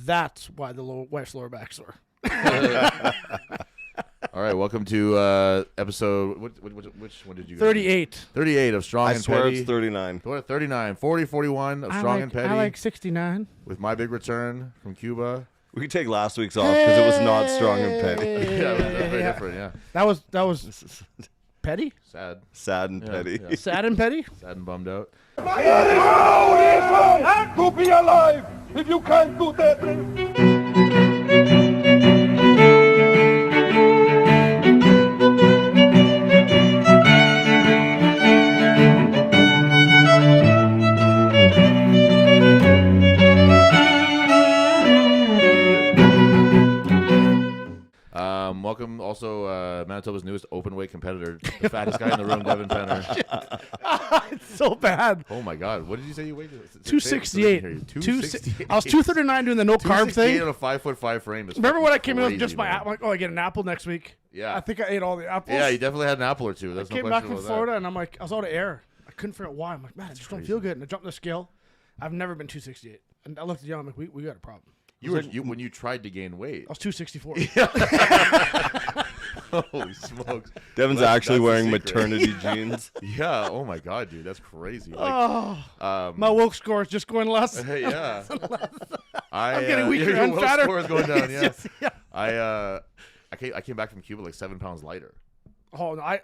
That's why the wife's lower back's sore. All right, welcome to episode. Which one did you? 38. 38 of Strong I and swear Petty. it's 39. 39, 40, 41 of Strong and Petty. I like 69. With my big return from Cuba. We could take last week's off because it was not Strong and Petty. Yeah, it was very different. Yeah, that was petty. Sad and petty. Yeah. Sad and petty. Sad and bummed out. It is hard to be alive if you can't do that. Welcome also Manitoba's newest open weight competitor, the fattest guy in the room, Devin Penner. It's so bad. Oh my God, what did you say you weighed? 268. 268. I was 239 doing the no carb thing. On a 5'5" frame. Remember when I came in with crazy, just my man. apple? Like, I get an apple next week. Yeah. I think I ate all the apples. Yeah, you definitely had an apple or two. I That's came no back question from about Florida, and I'm like, I was out of air. I couldn't figure out why. I'm like, man, I just don't feel good. And I jumped the scale. I've never been 268. And I looked at you, I'm like, we got a problem. When you tried to gain weight. I was 264. Holy smokes. Devin's actually wearing maternity jeans. Yeah. Oh my God, dude, that's crazy. My woke score is just going less. Yeah. I'm getting weaker your and will fatter. score is going down. Yeah. Yes, yeah. I came back from Cuba like 7 pounds lighter. Oh, no,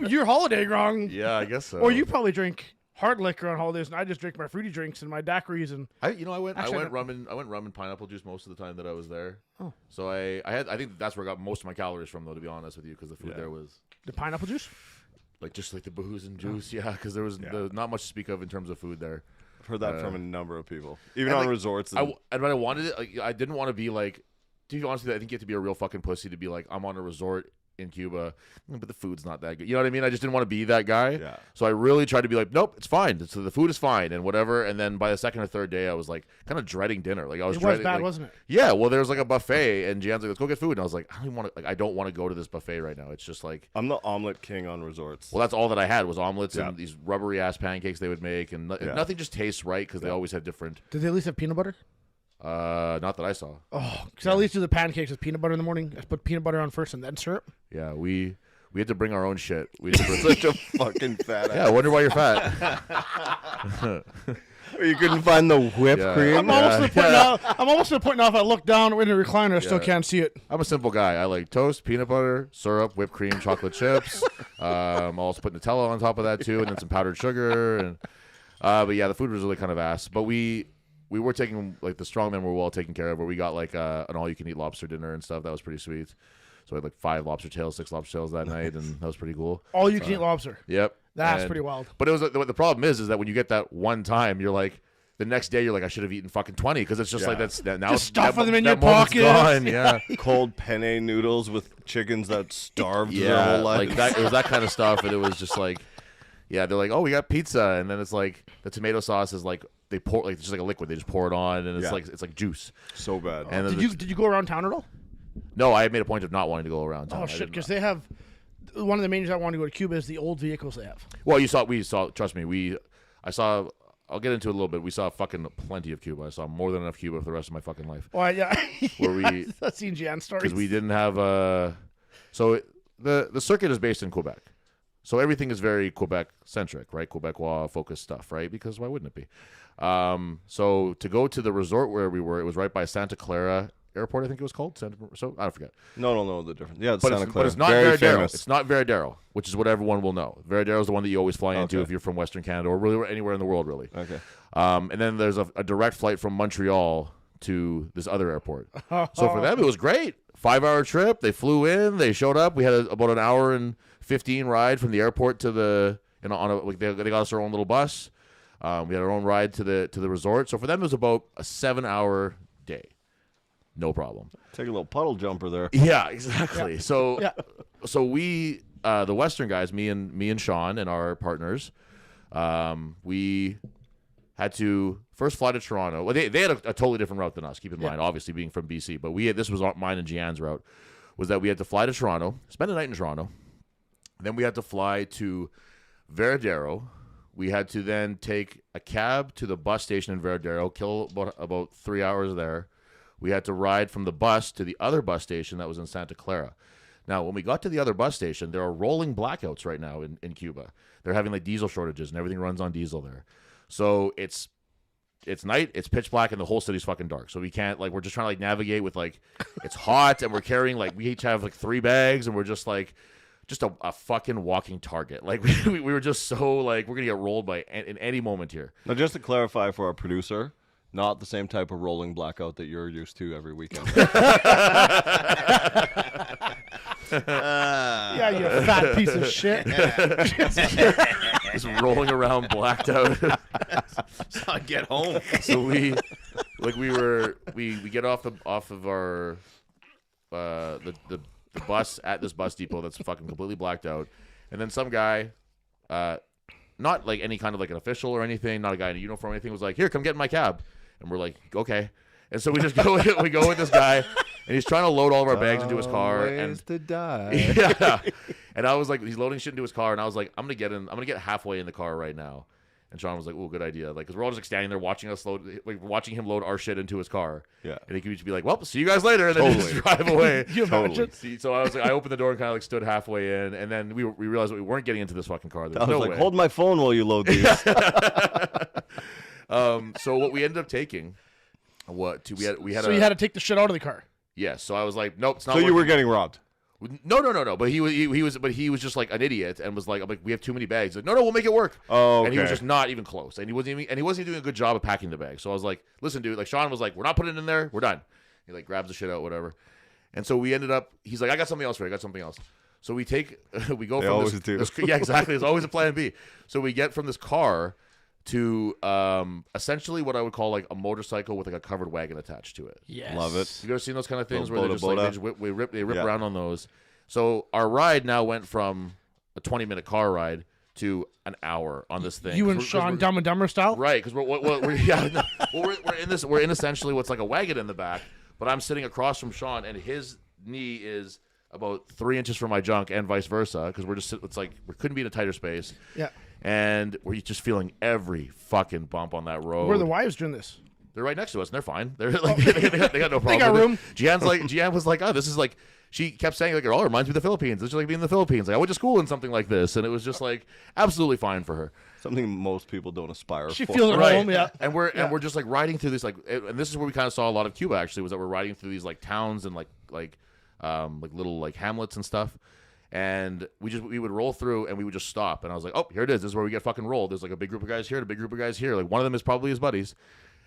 you're holiday wrong. Yeah, I guess so. Or you probably drink hard liquor on holidays, and I just drink my fruity drinks and my daiquiris. And I went Actually, rum and pineapple juice most of the time that I was there. Oh. So I think that's where I got most of my calories from, though, to be honest with you, because the food there was the pineapple juice. like just like the booze and juice, because there was not much to speak of in terms of food there. I've heard that from a number of people, even and on like, resorts. But I wanted it. Like, I didn't want to be like. To be honest with you, I think you have to be a real fucking pussy to be like, I'm on a resort in Cuba, but the food's not that good. You know what I mean? I just didn't want to be that guy. Yeah. So I really tried to be like, nope, it's fine. So the food is fine and whatever. And then by the second or third day, I was like, kind of dreading dinner. Like I was dreading. It was bad, like, wasn't it? Yeah. Well, there was like a buffet, and Jan's like, let's go get food. And I was like, I don't want to go to this buffet right now. It's just like I'm the omelet king on resorts. Well, that's all that I had was omelets and these rubbery ass pancakes they would make, and nothing just tastes right because they always had different. Did they at least have peanut butter? Not that I saw. Oh, because I at least do the pancakes with peanut butter in the morning. I put peanut butter on first and then syrup. Yeah, we had to bring our own shit. We Such a fucking fat ass. Yeah, I wonder why you're fat. You couldn't find the whipped cream? I'm almost to the point now if I look down in the recliner, I still can't see it. I'm a simple guy. I like toast, peanut butter, syrup, whipped cream, chocolate chips. I'll also put Nutella on top of that too, and then some powdered sugar. And but yeah, the food was really kind of ass. But we were taking, like, the strongmen were well taken care of, where we got like an all-you-can-eat lobster dinner and stuff. That was pretty sweet. So we had like 5 lobster tails, 6 lobster tails that night, and that was pretty cool. All you can eat lobster. Yep. That's pretty wild. But it was the problem is that when you get that one time, you're like, the next day you're like, I should have eaten fucking 20, because it's just like now just stuffing them in your moment's pocket. gone. Yeah. Cold penne noodles with chickens that starved their Yeah, whole life. like that. It was that kind of stuff, and it was just like, yeah, they're like, oh, we got pizza, and then it's like the tomato sauce is like they pour like it's just like a liquid. They just pour it on, and it's like juice. So bad. And then Did you go around town at all? No, I made a point of not wanting to go around town. Oh shit, because they have one of the main reasons I want to go to Cuba is the old vehicles they have. Well, we saw. Trust me, I saw. I'll get into it a little bit. We saw fucking plenty of Cuba. I saw more than enough Cuba for the rest of my fucking life. Well, yeah. Where I've seen Jan stories. because we didn't have so the circuit is based in Quebec. So everything is very Quebec centric, right? Quebecois focused stuff, right? Because why wouldn't it be? So to go to the resort where we were, it was right by Santa Clara Airport, I think it was called. I forget. No, the difference. Yeah, it's But Santa it's, Clara. but it's not Very Veradero. famous. It's not Veradero, which is what everyone will know. Veradero is the one that you always fly into if you're from Western Canada or really anywhere in the world, really. Okay. And then there's a direct flight from Montreal to this other airport. So for them, it was great. 5-hour trip. They flew in. They showed up. We had about an hour and 15 ride from the airport to the they got us our own little bus. We had our own ride to the resort. So for them, it was about a 7-hour day. No problem. Take a little puddle jumper there. Yeah, exactly. Yeah. So we the Western guys, me and Sean and our partners, we had to first fly to Toronto. Well, they had a totally different route than us. Keep in mind, obviously being from BC, but this was mine and Gian's route. Was that we had to fly to Toronto, spend a night in Toronto, then we had to fly to Veradero, We had to then take a cab to the bus station in Veradero, kill about 3 hours there. We had to ride from the bus to the other bus station that was in Santa Clara. Now, when we got to the other bus station, there are rolling blackouts right now in Cuba. They're having like diesel shortages, and everything runs on diesel there. So it's night, it's pitch black, and the whole city's fucking dark. So we can't, like, we're just trying to like navigate with like, it's hot, and we're carrying like, we each have like 3 bags, and we're just like, just a fucking walking target. Like we were just so like, we're gonna get rolled by in any moment here. Now, just to clarify for our producer, not the same type of rolling blackout that you're used to every weekend. Yeah, you fat piece of shit. Just rolling around blacked out. So I get home. So we get off of our the bus at this bus depot that's fucking completely blacked out, and then some guy, not like any kind of like an official or anything, not a guy in a uniform or anything, was like, "Here, come get in my cab," and we're like, "Okay," and so we just go with this guy. And he's trying to load all of our bags into his car. Ways to die. Yeah. And I was like, he's loading shit into his car, and I was like, I'm gonna get halfway in the car right now. And Sean was like, "Oh, good idea." Like, because we're all just like standing there watching us load, like watching him load our shit into his car. Yeah. And he could just be like, "Well, see you guys later," and then just drive away. So I was like, I opened the door and kind of like stood halfway in, and then we realized that we weren't getting into this fucking car. I was like, "Hold my phone while you load these." So what we ended up taking, we had So you had to take the shit out of the car. Yes, so I was like, nope, it's not. So you were getting robbed. No. But he was just like an idiot and was like, I'm like, we have too many bags. Like, no, we'll make it work. Oh, okay. And he was just not even close, and he wasn't doing a good job of packing the bag. So I was like, listen, dude, like Sean was like, we're not putting it in there, we're done. He like grabs the shit out, whatever. And so we ended up. He's like, I got something else for you. I got something else. So we go They from always do. yeah, exactly. There's always a plan B. So we get from this car to essentially what I would call like a motorcycle with like a covered wagon attached to it. Yes. Love it. You ever seen those kind of things Little where they just like they rip around on those? So our ride now went from a 20-minute car ride to an hour on this thing. You and Sean Dumb and Dumber style? Right, because we're in essentially what's like a wagon in the back, but I'm sitting across from Sean, and his knee is about 3 inches from my junk, and vice versa, because it's like we couldn't be in a tighter space. Yeah. And we're just feeling every fucking bump on that road. Where are the wives doing this? They're right next to us, and they're fine. They're like they got no problem. They got with room. it. Jian was like, oh, this is like. She kept saying like, oh, it reminds me of the Philippines. It's just like being in the Philippines. Like I went to school in something like this, and it was just like absolutely fine for her. Something most people don't aspire She for. feels at home, yeah. And we're just like riding through this and this is where we kind of saw a lot of Cuba actually, was that we're riding through these like towns and like little like hamlets and stuff. And we would roll through and we would just stop, and I was like, oh, here it is. This is where we get fucking rolled. There's like a big group of guys here and a big group of guys here. Like one of them is probably his buddies,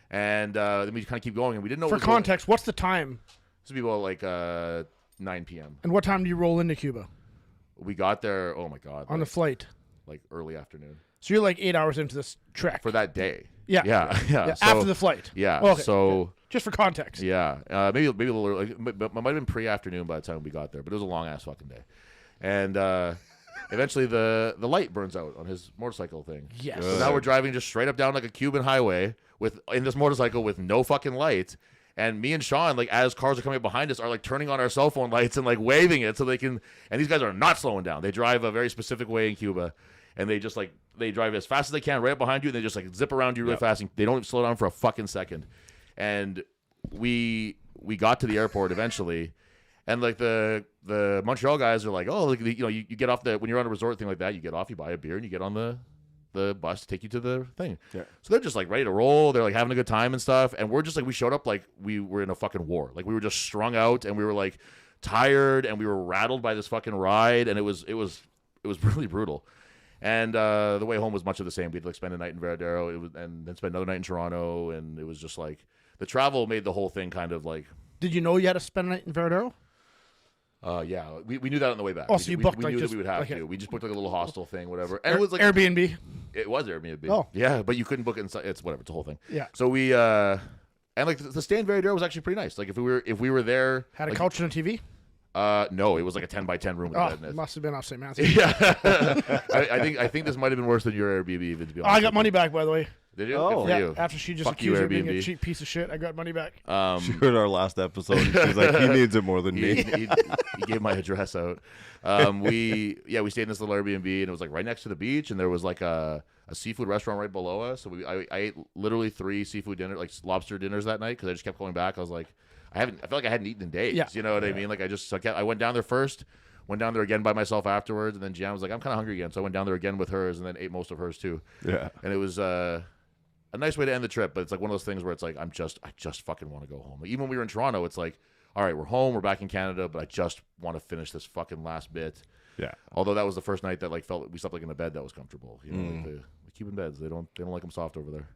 and then we kind of keep going, and we didn't know. For context, what's the time? This would be about like 9 p.m. And what time do you roll into Cuba? We got there. Oh my god! On the flight. Like early afternoon. So you're like 8 hours into this trek For that day. Yeah. Yeah. So, after the flight. Yeah. Oh, okay. So. Just for context. Yeah. Maybe a little early. But it might have been pre-afternoon by the time we got there. But it was a long ass fucking day. And eventually the light burns out on his motorcycle thing. Yes. So now we're driving just straight up down like a Cuban highway in this motorcycle with no fucking light. And me and Sean, like as cars are coming up behind us, are like turning on our cell phone lights and like waving it so they can. And these guys are not slowing down. They drive a very specific way in Cuba, and they just like they drive as fast as they can right up behind you, and they just like zip around you really fast. And they don't slow down for a fucking second. And we got to the airport eventually, and like the Montreal guys are like, oh, like, you know, you get off when you're on a resort thing like that, you get off, you buy a beer, and you get on the bus to take you to the thing. Yeah. So they're just like ready to roll. They're like having a good time and stuff. And we're just like, we showed up like we were in a fucking war. Like we were just strung out, and we were like tired, and we were rattled by this fucking ride, and it was really brutal. And the way home was much of the same. We'd like spend a night in Veradero, and then spend another night in Toronto, and it was just like the travel made the whole thing kind of like. Did you know you had to spend a night in Veradero? Yeah, we knew that on the way back. Oh, so you booked we like knew just that we would have like to. We just booked like a little hostel thing, whatever. And it was like Airbnb. It was Airbnb. Oh, yeah, but you couldn't book it inside. It's whatever. It's a whole thing. Yeah. So we and like the stay in Veradero was actually pretty nice. Like if we were there, had a like, couch and a TV. No, it was like a 10x10 room with a bed in it. Must have been off St. Matthews. Yeah, I think this might have been worse than your Airbnb even, to be honest. I got money back, by the way. Did you? Oh. Good for Yeah, you. after she just Fuck you, accused me of being a Airbnb. cheap piece of shit, I got money back. She heard our last episode. And she was like, he needs it more than he, me. he gave my address out. We stayed in this little Airbnb, and it was like right next to the beach, and there was like a seafood restaurant right below us. So I ate literally 3 seafood dinners, like lobster dinners that night, because I just kept going back. I was like, I felt like I hadn't eaten in days. Yeah. You know what I mean? Like I went down there first, went down there again by myself afterwards, and then Jan was like, I'm kind of hungry again, so I went down there again with hers, and then ate most of hers too. Yeah. And it was a nice way to end the trip, but it's like one of those things where it's like I just fucking want to go home. Like, even when we were in Toronto, it's like, all right, we're home, we're back in Canada, but I just want to finish this fucking last bit. Yeah. Although that was the first night that like we slept like in a bed that was comfortable. You know, like the Cuban beds, they don't like them soft over there.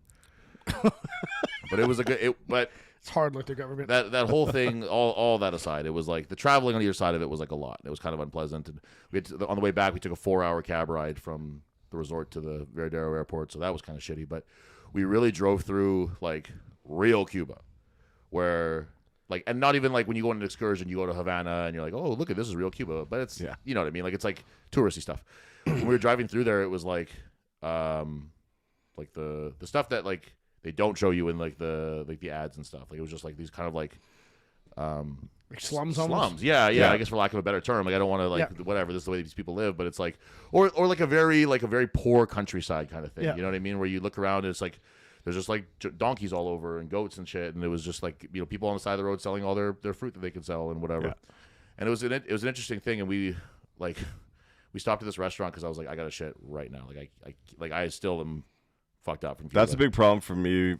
But it was but It's hard like the government. that whole thing, all that aside, it was like the traveling on either side of it was like a lot. It was kind of unpleasant, and on the way back we took a 4-hour cab ride from the resort to the Veradero airport, so that was kind of shitty. But we really drove through like real Cuba, where like, and not even like when you go on an excursion, you go to Havana and you're like, oh, look at this is real Cuba, but it's you know what I mean, like it's like touristy stuff. When we were driving through there, it was like the stuff that like they don't show you in like the ads and stuff. Like it was just like these kind of like Like slums almost? slums. Yeah, I guess for lack of a better term. Like I don't want to like whatever. This is the way these people live, but it's like or like a very poor countryside kind of thing. Yeah. You know what I mean? Where you look around and it's like there's just like donkeys all over and goats and shit, and it was just like people on the side of the road selling all their fruit that they could sell and whatever. Yeah. And it was an interesting thing, and we stopped at this restaurant because I was like, I got to shit right now. Like I still am fucked up from Cuba. That's a big problem for me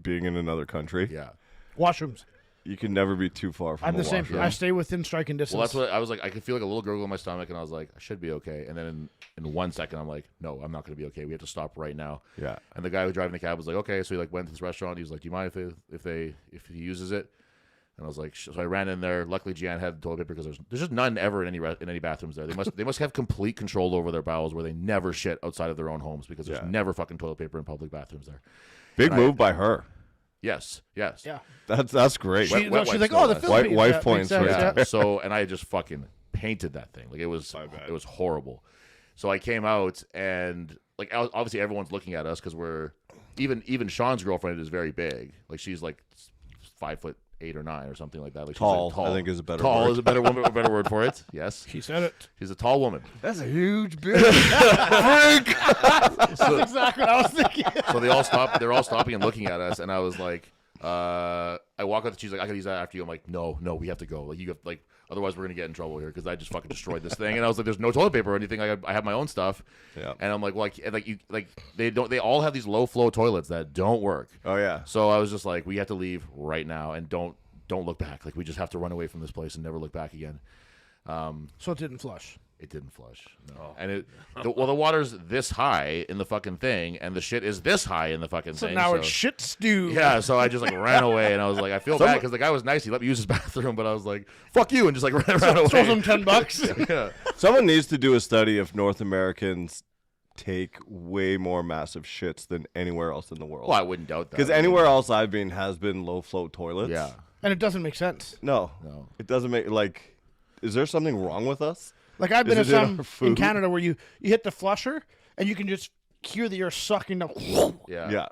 being in another country. Yeah. Washrooms. You can never be too far from I'm a the same. washroom. I stay within striking distance. Well, that's what I was like. I could feel like a little gurgle in my stomach, and I was like, I should be okay. And then in 1 second, I'm like, no, I'm not going to be okay. We have to stop right now. Yeah. And the guy who was driving the cab was like, okay. So he like went to this restaurant. He was like, do you mind if he uses it? And I was like, so I ran in there. Luckily, Gian had toilet paper because there's just none ever in any bathrooms there. They must have complete control over their bowels where they never shit outside of their own homes because there's never fucking toilet paper in public bathrooms there. Big move by her. Yes. Yeah. That's great. She's wipes like, still oh, the does. Philippines. Wife That points makes sense, right yeah. there. So, and I just fucking painted that thing. Like it was So I came out and like obviously everyone's looking at us because we're even Sean's girlfriend is very big. Like she's like 5'8" or 9 or something like that. Like Tall, she's like, I think is a better tall word. is a better word for it. Yes, She said it. she's a tall woman. That's a huge bitch. That's exactly what I was thinking. So they all stop. They're all stopping and looking at us, and I was like, I walk up. She's like, I can use that after you. I'm like, no, we have to go. Like you have like. Otherwise, we're gonna get in trouble here because I just fucking destroyed this thing. And I was like, "There's no toilet paper or anything. I have my own stuff." Yeah. And I'm like, "Well, they don't. They all have these low flow toilets that don't work." Oh yeah. So I was just like, "We have to leave right now and don't look back. Like we just have to run away from this place and never look back again." So it didn't flush. It didn't flush. No. And the water's this high in the fucking thing, and the shit is this high in the fucking So thing. now it's shit stew. Yeah, so I just like ran away, and I was like, I feel bad because the guy was nice. He let me use his bathroom, but I was like, fuck you, and just like ran away. Throws him $10. Yeah. Someone needs to do a study if North Americans take way more massive shits than anywhere else in the world. Well, I wouldn't doubt that. Because anywhere else I've been has been low flow toilets. Yeah. And it doesn't make sense. No. It doesn't make like. Is there something wrong with us? Like I've been Is to it in some our food? in Canada where you hit the flusher and you can just hear that you're sucking up. Yeah. Yeah.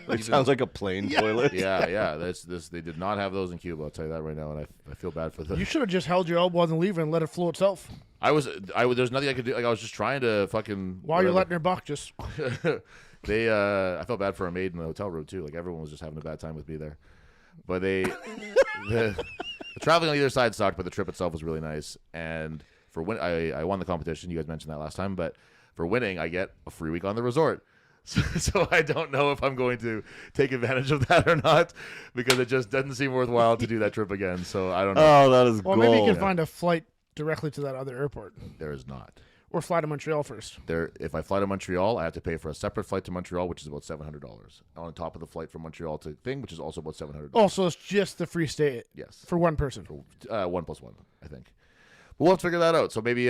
It sounds like a plain toilet. Yeah. That's this. They did not have those in Cuba. I'll tell you that right now, and I feel bad for them. You should have just held your elbow on the lever and let it flow itself. There's nothing I could do. Like I was just trying to fucking. While you're whatever. letting her buck, just I felt bad for our maid in the hotel room too. Like everyone was just having a bad time with me there. But the traveling on either side sucked, but the trip itself was really nice. And for I won the competition. You guys mentioned that last time, but for winning, I get a free week on the resort. So I don't know if I'm going to take advantage of that or not, because it just doesn't seem worthwhile to do that trip again. So I don't know. Oh, that is well, gold. maybe you can find a flight directly to that other airport, There is not. or fly to Montreal first. If I fly to Montreal, I have to pay for a separate flight to Montreal, which is about $700 on top of the flight from Montreal to thing, which is also about $700. Oh, so it's just the free stay Yes. for one person. 1+1, I think. But we'll have to figure that out. So maybe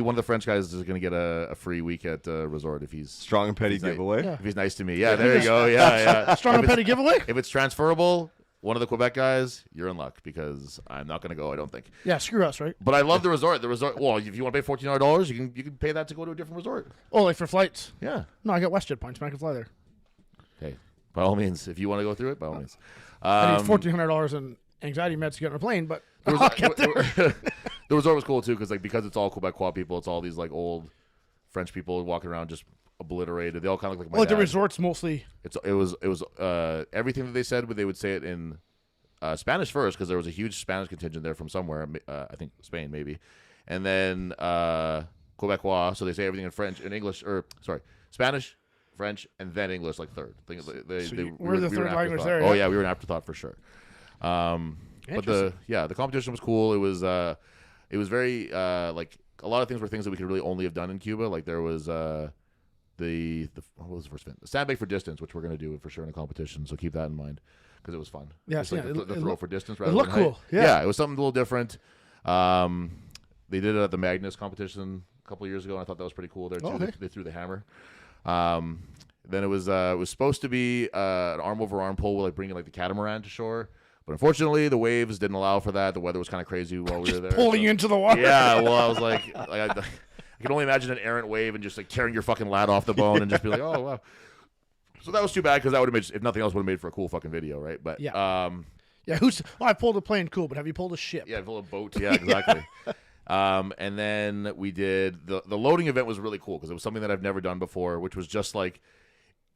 one of the French guys is going to get a free week at resort if he's Strong and petty He's nice. giveaway. Yeah. if he's nice to me. Yeah, there you go. Yeah. Strong and petty giveaway. If it's transferable, one of the Quebec guys, you're in luck because I'm not going to go. I don't think. Yeah, screw us, right? But I love the resort. The resort. Well, if you want to pay $1,400, you can pay that to go to a different resort. Oh, like for flights. Yeah. No, I got WestJet points, man. I can fly there. hey, by all means, if you want to go through it, by all means. I need $1,400 in anxiety meds to get on a plane, but There was, I'll get there. the resort was cool too because it's all Quebecois people. It's all these like old French people walking around just obliterated. They all kind of look like my Well, the dad. resort's mostly. It was everything that they said, but they would say it in Spanish first because there was a huge Spanish contingent there from somewhere. I think Spain maybe, and then Quebecois. So they say everything in French, in English, or sorry, Spanish, French, and then English like third. We're the third an language afterthought. there. Oh Yeah. yeah, we were an afterthought for sure. But the competition was cool. It was very like a lot of things were things that we could really only have done in Cuba. Like there was the what was the first event? The sandbag for distance, which we're going to do for sure in a competition. So keep that in mind because it was fun. Yeah, Just like the throw for distance. Rather looked than height. cool. Yeah. It was something a little different. They did it at the Magnus competition a couple of years ago, and I thought that was pretty cool. There too, okay. they threw the hammer. Then it was supposed to be an arm over arm pull, like bringing like the catamaran to shore. But unfortunately, the waves didn't allow for that. The weather was kind of crazy while we were there. Pulling you into the water. Yeah, well, I was like I can only imagine an errant wave and just like tearing your fucking lat off the bone and just be like, oh wow. So that was too bad because that would have made, if nothing else, would have made for a cool fucking video, right? But Yeah. Yeah, I pulled a plane, cool, but have you pulled a ship? yeah, full of boat. Yeah, exactly. And then we did the loading event was really cool because it was something that I've never done before, which was just like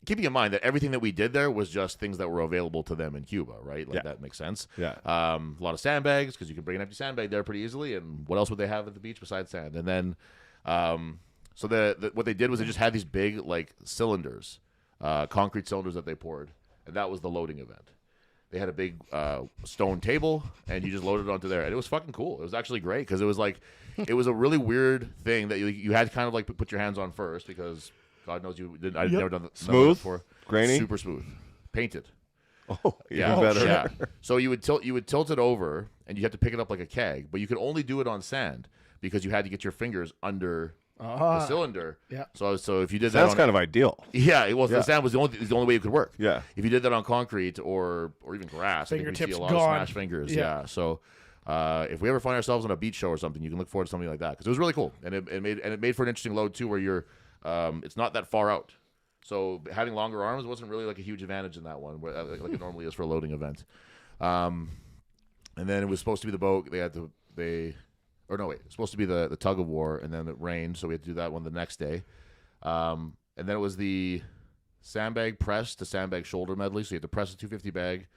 keeping in mind that everything that we did there was just things that were available to them in Cuba, right? Like that makes sense. Yeah. A lot of sandbags because you can bring an empty sandbag there pretty easily. And what else would they have at the beach besides sand? And then, so what they did was they just had these big like cylinders, concrete cylinders that they poured, and that was the loading event. They had a big stone table, and you just loaded it onto there, and it was fucking cool. It was actually great because it was like, it was a really weird thing that you had to kind of like put your hands on first because God knows you didn't. I've never done that Smooth? before. Grainy? Super smooth, painted. Oh, even better. Yeah. So you would tilt it over, and you had to pick it up like a keg, but you could only do it on sand because you had to get your fingers under the cylinder. Yeah. So if you did that, Sounds kind of ideal. yeah, well, the sand was the only way it could work. Yeah. If you did that on concrete or even grass, I think we'd see Fingertips a lot of gone. smashed fingers. Yeah. Yeah. So if we ever find ourselves on a beach show or something, you can look forward to something like that because it was really cool, and it made for an interesting load too, where you're it's not that far out. So having longer arms wasn't really like a huge advantage in that one, like it normally is for a loading event. And then it was supposed to be the boat. It was supposed to be the tug of war, and then it rained, so we had to do that one the next day. And then it was the sandbag press to sandbag shoulder medley. So you had to press a 250 bag,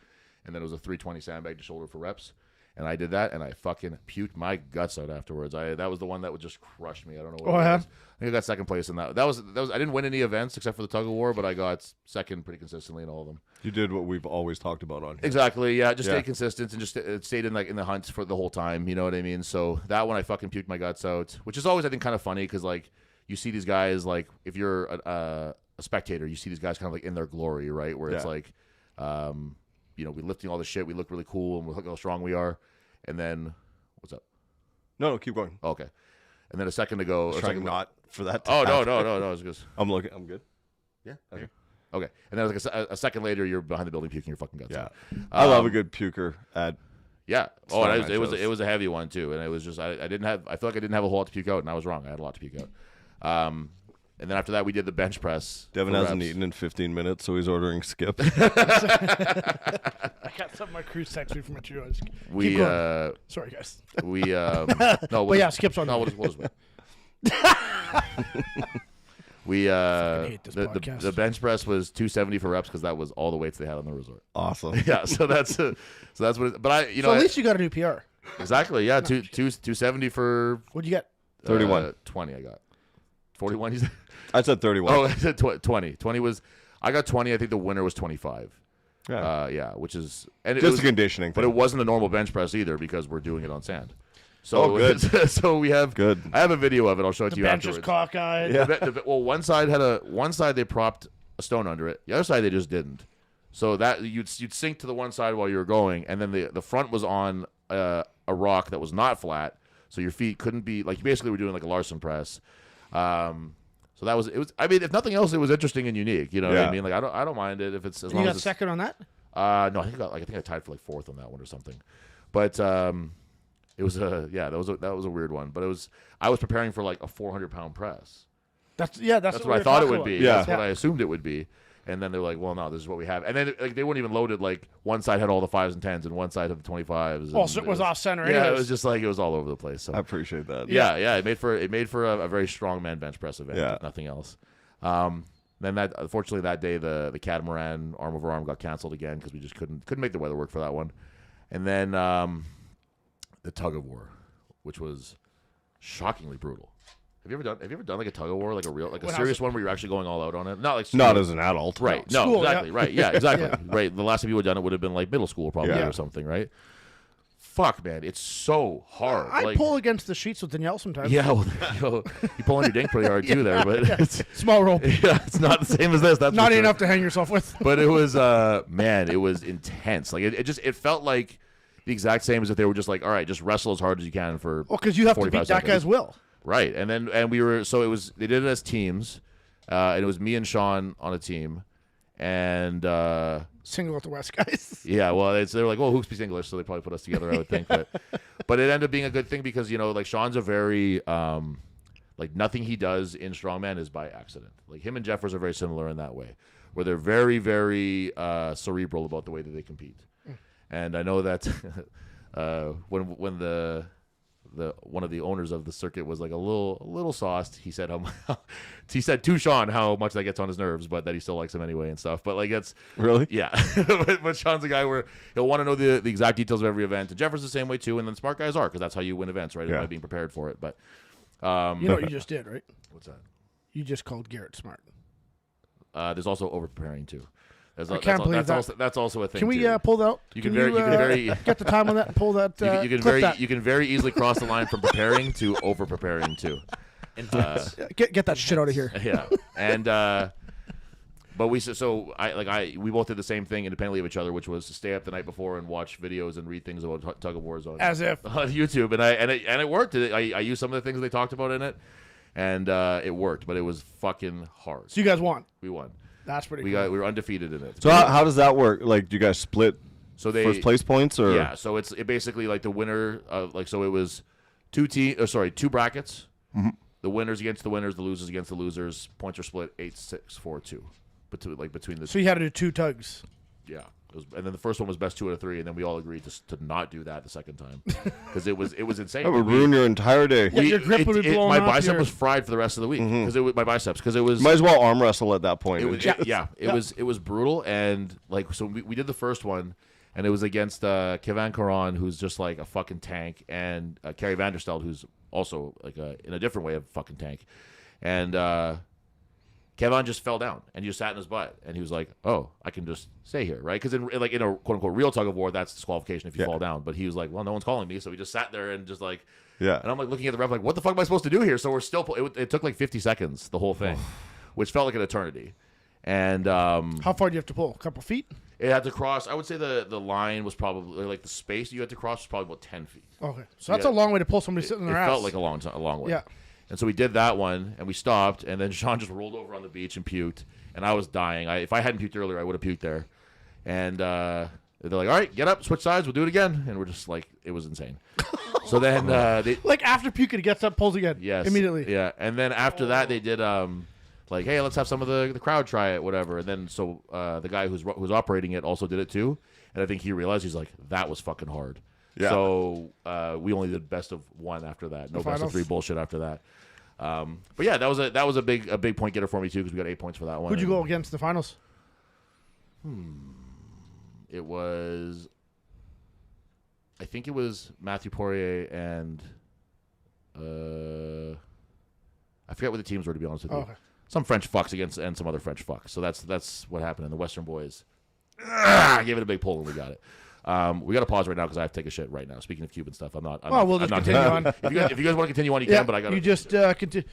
and then it was a 320 sandbag to shoulder for reps. And I did that, and I fucking puked my guts out afterwards. That was the one that would just crush me. I don't know what it was. I think I got second place in that. That was. I didn't win any events except for the tug of war, but I got second pretty consistently in all of them. You did what we've always talked about on here. Exactly. Yeah. Just stayed consistent and just stayed in the hunt for the whole time. You know what I mean? So that one I fucking puked my guts out, which is always I think kind of funny because like you see these guys like if you're a spectator, you see these guys kind of like in their glory, right? Where it's like, we lifting all the shit, we look really cool, and look how strong we are. And then, what's up? No, keep going. Oh, okay. And then a second ago, Trying not for that. To oh happen. no, it's just I'm looking. I'm good. yeah. Okay. And then like a second later, you're behind the building puking your fucking guts. Yeah. out. I love a good puker at. Yeah. Oh, and Strongman it shows. was a heavy one too, and it was just I feel like I didn't have a whole lot to puke out, and I was wrong. I had a lot to puke out. And then after that, we did the bench press. Devin for hasn't reps. eaten in 15 minutes, so he's ordering skip. I got some of my crews text me from a trio. We Sorry, guys. we no. But yeah, Skip's on. No, what is we hate this the podcast. bench press was 270 for reps because that was all the weights they had on the resort. Awesome. Yeah, so that's what. But So at least you got a new PR. exactly. Yeah, 270 for What'd you get? 31. 20. I got 41. You said? I said 31. Oh, I said 20. 20 was. I got 20. I think the winner was 25. Yeah. Which is and it Just was, a conditioning but thing. it wasn't a normal bench press either because we're doing it on sand. So good. so we have Good. I have a video of it. I'll show it The to you bench afterwards. is cockeyed. Yeah. Well, one side they propped a stone under it. The other side they just didn't. So that you'd sink to the one side while you were going, and then the front was on a rock that was not flat, so your feet couldn't be like you basically were doing like a Larson press. So it was. I mean, if nothing else, it was interesting and unique. You know what I mean? Like I don't mind it if it's as You long got as it's, second on that? no, I think I tied for like fourth on that one or something, but it was that was a weird one. But I was preparing for like a 400-pound press. That's That's what I thought it would be. Yeah. That's what I assumed it would be. And then they're like, well, no, this is what we have. And then like they weren't even loaded. Like one side had all the 5s and 10s, and one side had the 25s. Also, it was off center. Yeah, anyways. it was just like it was all over the place. So I appreciate that. yeah. It made for a very strongman bench press event. Yeah. If nothing else. Then that unfortunately that day the catamaran arm over arm got canceled again because we just couldn't make the weather work for that one. And then the tug of war, which was shockingly brutal. Have you ever done like a tug of war, like a serious one where you're actually going all out on it? Not as an adult. Right. No, No, school, exactly. yeah. Right. Yeah, exactly. Right. The last time you would have done it would have been like middle school probably Yeah. or something, right? Fuck, man. It's so hard. I like, pull against the sheets with Danielle sometimes. yeah, well, you pull on your dink pretty hard too there, but it's, Small rope. yeah, it's not the same as this. That's Not for sure. enough to hang yourself with. But it was man, it was intense. Like it felt like the exact same as if they were just like, all right, just wrestle as hard as you can for Well, because you have to beat 45 that seconds. guy's will. Right. And we were so it was they did it as teams. And it was me and Sean on a team. And Single out the West guys. yeah, well, they were like, well, who speaks English? So they probably put us together, I would think. But it ended up being a good thing because, like Sean's a very, like nothing he does in Strongman is by accident. Like him and Jeffers are very similar in that way, where they're very, very cerebral about the way that they compete. And I know that when the one of the owners of the circuit was like a little sauced. He said he said to Sean how much that gets on his nerves, but that he still likes him anyway and stuff. But like that's Really? yeah. but Sean's a guy where he'll want to know the exact details of every event. And Jeffers the same way too. And then smart guys are because that's how you win events, right? Yeah. By being prepared for it. But You know what you just did, right? what's that? You just called Garrett smart. There's also over preparing too. I can't believe that. That's also a thing. Can we too. pull that out? You can very get the time on that and pull that. you can very easily cross the line from preparing to over preparing too. Get that shit out of here. Yeah, and but we we both did the same thing independently of each other, which was to stay up the night before and watch videos and read things about tug of wars on As if. on YouTube, and it worked. I used some of the things they talked about in it, and it worked, but it was fucking hard. So you guys won. We won. That's pretty We cool. were undefeated in it. So how does that work? Like, do you guys split So they first place points or? Yeah, so it basically like the winner so it was two brackets. Mm-hmm. The winners against the winners, the losers against the losers. Points are split 8-6-4-2. Between the So you had to do 2 tugs. yeah. And then the first one was best 2 out of 3, and then we all agreed to not do that the second time because it was insane. That would ruin your entire day. Yeah, your grip would be blown my off bicep your- was fried for the rest of the week because it was my biceps because it was Might as well arm wrestle at that point. it was brutal and like so we did the first one and it was against Kevin Caron who's just like a fucking tank and Kerry Vanderstelt who's also like in a different way a fucking tank and Kevin just fell down and he just sat in his butt and he was like, oh, I can just stay here, right? Because in a quote unquote real tug of war that's disqualification if you fall down, but he was like, well, no one's calling me, so he just sat there and just like Yeah. and I'm like looking at the ref like, what the fuck am I supposed to do here? So we're still it took like 50 seconds the whole thing which felt like an eternity. And How far do you have to pull? A couple feet? it had to cross. I would say the line was probably like the space you had to cross was probably about 10 feet. Okay. So that's Yeah. a long way to pull somebody sitting in It their ass. felt like a long way. Yeah. And so we did that one, and we stopped, and then Sean just rolled over on the beach and puked, and I was dying. If I hadn't puked earlier, I would have puked there. And they're like, all right, get up, switch sides, we'll do it again. And we're just like, it was insane. So then they Like after puking, he gets up, pulls again. yes Immediately. yeah, and then after that they did like, hey, let's have some of the crowd try it, whatever. And then so the guy who's operating it also did it too, and I think he realized he's like, that was fucking hard. Yeah. So we only did best of 1 after that. No best of finals. 3 bullshit after that. But yeah, that was a big point getter for me too because we got 8 points for that one. Who'd you go against in the finals? It was, I think it was Matthew Poirier and I forget what the teams were, to be honest with you. Oh, okay. Some French fucks against some other French fucks. So that's what happened. And the Western boys gave it a big pull and we got it. We got to pause right now because I have to take a shit right now. Speaking of Cuban stuff, I'm not. Well, we'll just continue on. If you guys want to continue on, you Yeah, can. But I got you just continue.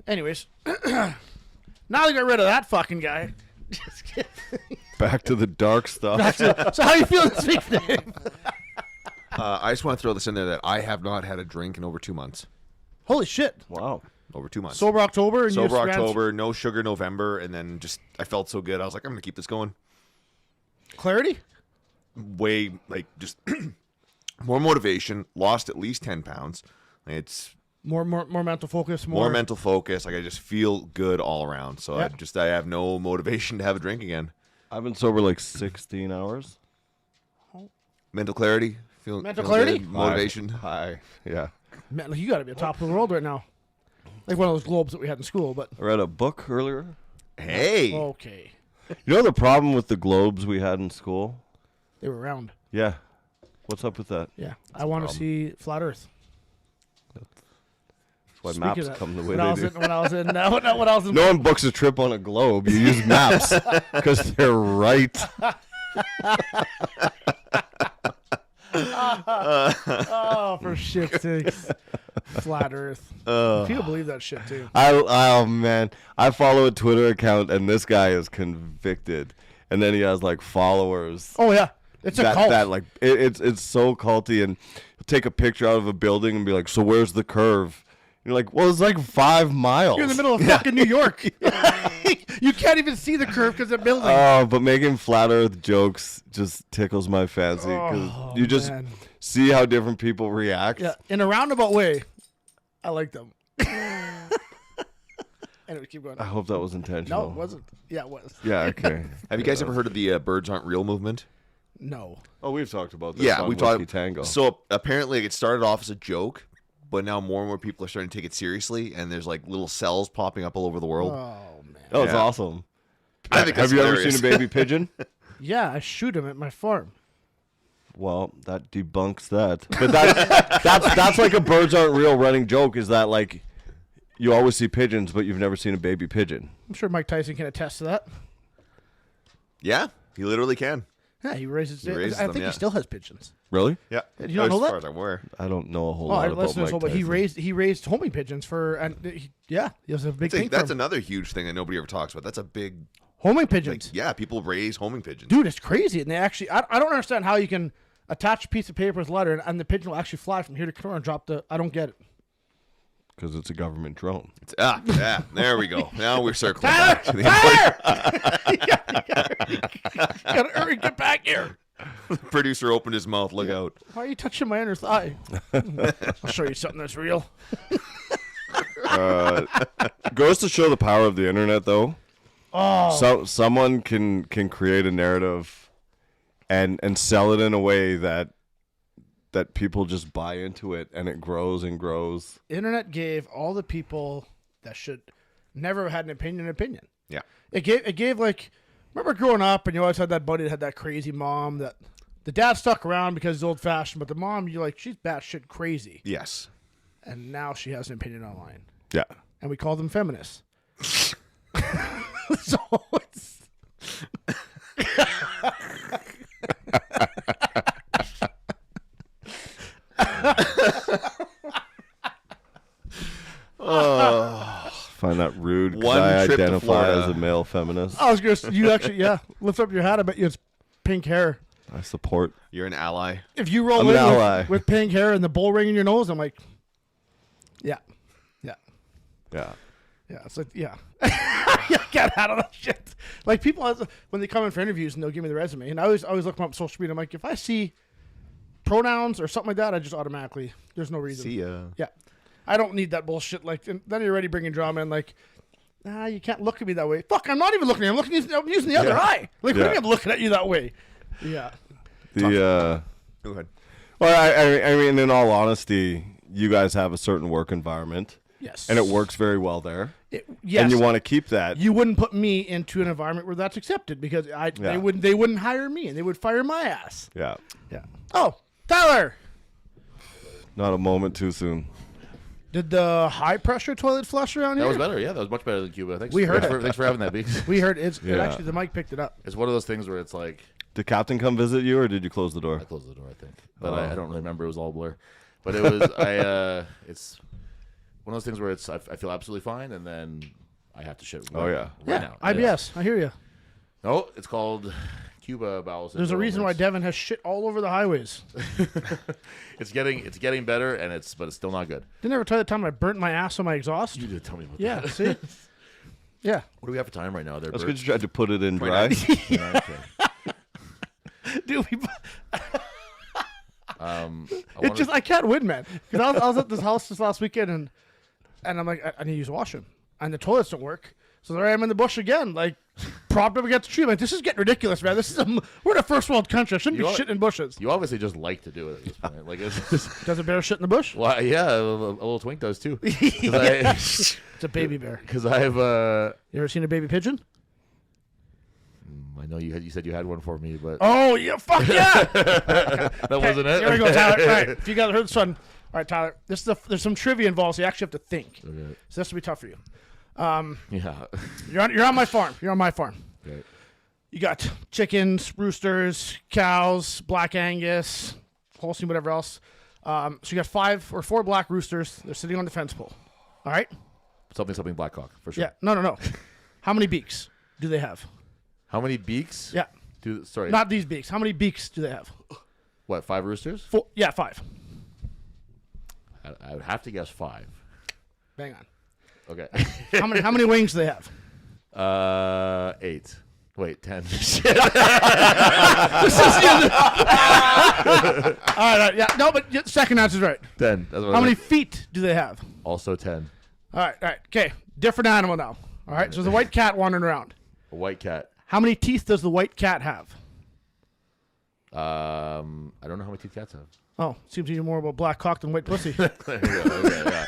Anyways, now they got rid of that fucking guy. Just kidding. Back to the dark stuff. So how you feel this week, Dave? I just want to throw this in there that I have not had a drink in over 2 months. Holy shit! Wow. Over 2 months. Sober October and you Sober just ran October, no sugar November, and then just I felt so good. I was like, I'm gonna keep this going. clarity. Way like just more motivation. Lost at least 10 pounds. It's More mental focus. More mental focus. Like I just feel good all around. So Yeah. I have no motivation to have a drink again. I've been sober like 16 hours. Mental clarity. Feeling clarity? good, motivation. Hi. Yeah. Man, like, you got to be on top of the world right now. Like one of those globes that we had in school, but I read a book earlier. Hey. okay, You know the problem with the globes we had in school? they were round. Yeah. What's up with that? Yeah, I want to see flat Earth. That's why Speaking maps of that, come the way when they I was do. in, when I was in, when I was in, No one books a trip on a globe. You use maps because they're right. oh, for shit's sakes, flat Earth. People believe that shit too. Oh man, I follow a Twitter account and this guy is convicted, and then he has like followers. Oh yeah, it's a that, cult. That like it's so culty, and he'll take a picture out of a building and be like, "So where's the curve?" You're like, "Well, it's like 5 miles." You're in the middle of fucking New York. You can't even see the curve because of building. Oh, but making flat Earth jokes just tickles my fancy because you just man. see how different people react. Yeah, in a roundabout way, I like them. Anyway, keep going. I hope that was intentional. No, it wasn't. Yeah, it was. Yeah. Okay. Have you guys ever heard of the birds aren't real movement? No. Oh, we've talked about this. Yeah, on we Whiskey talked. Tango. So apparently, it started off as a joke, but now more and more people are starting to take it seriously, and there's like little cells popping up all over the world. Oh man. That was Yeah. awesome. I think Have that's you ever hilarious. seen a baby pigeon? Yeah, I shoot him at my farm. Well, that debunks that. But that's like a birds aren't real running joke. Is that like you always see pigeons, but you've never seen a baby pigeon? I'm sure Mike Tyson can attest to that. Yeah, he literally can. Yeah, he raises. raises I them, think yeah. he still has pigeons. Really? Yeah, Did you not know as that? far as I'm aware. I don't know a whole Oh, lot I about listeners, Mike but he Tyson. raised homing pigeons for, and he has a big thing. That's for him. another huge thing that nobody ever talks about. That's a big, Homing like, pigeons. yeah, people raise homing pigeons. Dude, it's crazy. And they actually, I don't understand how you can attach a piece of paper as a letter and the pigeon will actually fly from here to Kenora and drop the. I don't get it. Because it's a government drone. Yeah, there we go. Now we're circling Tyler! back to the You gotta hurry, get back here. The producer opened his mouth. Look out. Why are you touching my inner thigh? I'll show you something that's real. Goes to show the power of the internet, though. Oh, So someone can create a narrative, and sell it in a way that people just buy into it, and it grows and grows. internet gave all the people that should never have had an opinion. Yeah. It gave like, remember growing up and you always had that buddy that had that crazy mom that the dad stuck around because he's old fashioned, but the mom, you're like, she's batshit crazy. Yes. And now she has an opinion online. Yeah. And we call them feminists. So it's Find that rude. 'Cause One I trip to identify Florida. as a male feminist. I was gonna you actually lift up your hat. I bet you it's pink hair. I support. You're an ally. If you roll I'm in an ally. with pink hair and the bull ring in your nose, I'm like, yeah. Yeah. Yeah, it's like, yeah. Get out of that shit. Like, people, when they come in for interviews and they'll give me the resume, and I always look them up on social media, I'm like, if I see pronouns or something like that, I just automatically, there's no reason. See ya. Yeah. I don't need that bullshit. Like, and then you're already bringing drama in, like, you can't look at me that way. Fuck, I'm not even looking at you. I'm using the other eye. Like, what do you mean I'm looking at you that way? Yeah. The Go ahead. well, I mean, in all honesty, you guys have a certain work environment, Yes. and it works very well there. Yes. And you want to keep that. You wouldn't put me into an environment where that's accepted because they wouldn't hire me and they would fire my ass. Yeah. Yeah. Oh, Tyler. Not a moment too soon. Did the high pressure toilet flush around That here? was better. Yeah, that was much better than Cuba. Thanks. We heard thanks it. For, thanks for having that, Beeks. We heard it Yeah. actually the mic picked it up. It's one of those things where it's like Did Captain come visit you, or did you close the door? I closed the door, I think, but I don't really remember. It was all a blur. But it was it's one of those things where it's I feel absolutely fine, and then I have to shit. Oh, yeah. right now. IBS. I hear you. No, it's called Cuba bowel syndrome. There's a reason why Devin has shit all over the highways. It's getting better, and but it's still not good. Didn't I ever tell you the time I burnt my ass on my exhaust? You did tell me about Yeah. that. See. Yeah. What do we have for time right now? There, That's Bert? good. You tried to put it in dry. Yeah, okay. Dude, I can't win, man. Because I was at this house this last weekend, and I'm like, I need to use the washroom, and the toilets don't work. So there I am in the bush again, like propped up against the tree. I'm like, this is getting ridiculous, man. We're in a first world country. I shouldn't be shitting in bushes. You obviously just like to do it at this point. Like, it's just, Does a bear shit in the bush? well, yeah, a little twink does too. It's a baby bear. Because I've You ever seen a baby pigeon? I know you said you had one for me, but Oh yeah, fuck yeah! that wasn't it. Here we go, Tyler. All right, if you guys heard this one, all right, Tyler. There's some trivia involved, so you actually have to think. Okay. So this will be tough for you. Yeah. You're on my farm. You're on my farm. Okay. You got chickens, roosters, cows, black Angus, Holstein, whatever else. So you got 5 or 4 black roosters. They're sitting on the fence pole. All right. Something Blackhawk for sure. Yeah. No. How many beaks do they have? How many beaks? Yeah. Sorry. Not these beaks. How many beaks do they have? What? 5 roosters? 4. Yeah, 5. I would have to guess 5. Bang on. Okay. How many wings do they have? 8. Wait, 10. All right. Yeah. No, but the second answer's right. 10. That's what How I many meant. feet do they have? Also 10. All right. Okay. Different animal now. All right. So there's a white cat wandering around. A white cat. How many teeth does the white cat have? I don't know how many teeth cats have. Oh, seems to be more about black cock than white pussy. There you go. Okay, yeah.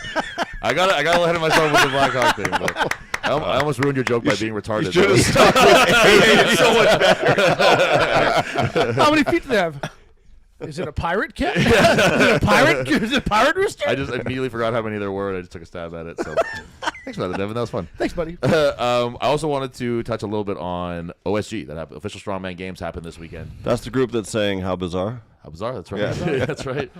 I got a little ahead of myself with the Black Hawk thing, but I almost ruined your joke by being retarded. It's so much better. How many feet do they have? Is it a pirate cat? Is it a pirate? Is it a pirate rooster? I just immediately forgot how many there were, and I just took a stab at it. So thanks for that, Devin. That was fun. Thanks, buddy. I also wanted to touch a little bit on OSG. That happened. Official Strongman Games happened this weekend. That's the group that's saying how bizarre. How bizarre. That's right. Yeah. That's right.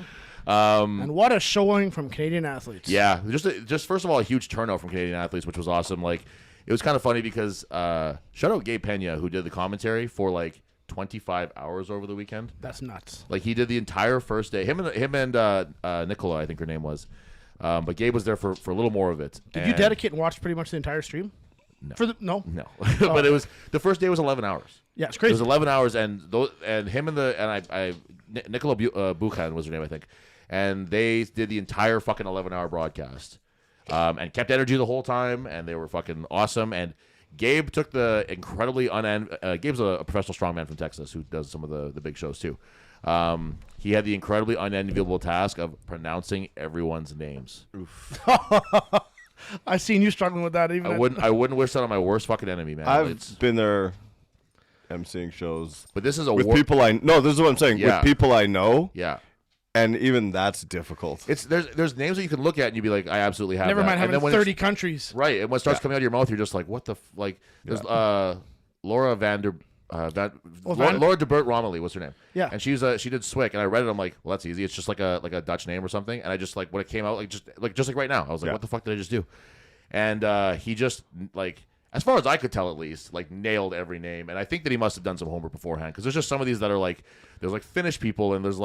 And what a showing from Canadian athletes. Yeah, just first of all, a huge turnout from Canadian athletes, which was awesome. Like, it was kind of funny because shout out Gabe Pena, who did the commentary for like 25 hours over the weekend. That's nuts. Like, he did the entire first day. Him and Nicola, I think her name was. But Gabe was there for a little more of it. Did you dedicate and watch pretty much the entire stream? No. No. But it was the first day was 11 hours. Yeah, it's It crazy. was 11 hours, and him and Nicola Buchan was her name, I think, and they did the entire fucking 11-hour broadcast, and kept energy the whole time, and they were fucking awesome. And Gabe took the incredibly Gabe's a professional strongman from Texas who does some of the big shows too. He had the incredibly unenviable task of pronouncing everyone's names. I seen you struggling with that. Even I wouldn't wish that on my worst fucking enemy, man. I've been there emceeing shows But this is a with people I know. This is what I'm saying. Yeah. With people I know, Yeah. and even that's difficult. There's names that you can look at and you'd be like, I absolutely have never that. mind And having then when 30 countries. right, and when it starts coming out of your mouth, you're just like, what the there's Laura Laura DeBert Romilly was her name. Yeah. And she did Swick, and I read it. I'm like, well, that's easy. It's just like a Dutch name or something. And I just when it came out, just like right now, I was like, what the fuck did I just do? And he just as far as I could tell, at least, nailed every name. And I think that he must have done some homework beforehand, because there's just some of these that are there's Finnish people, and there's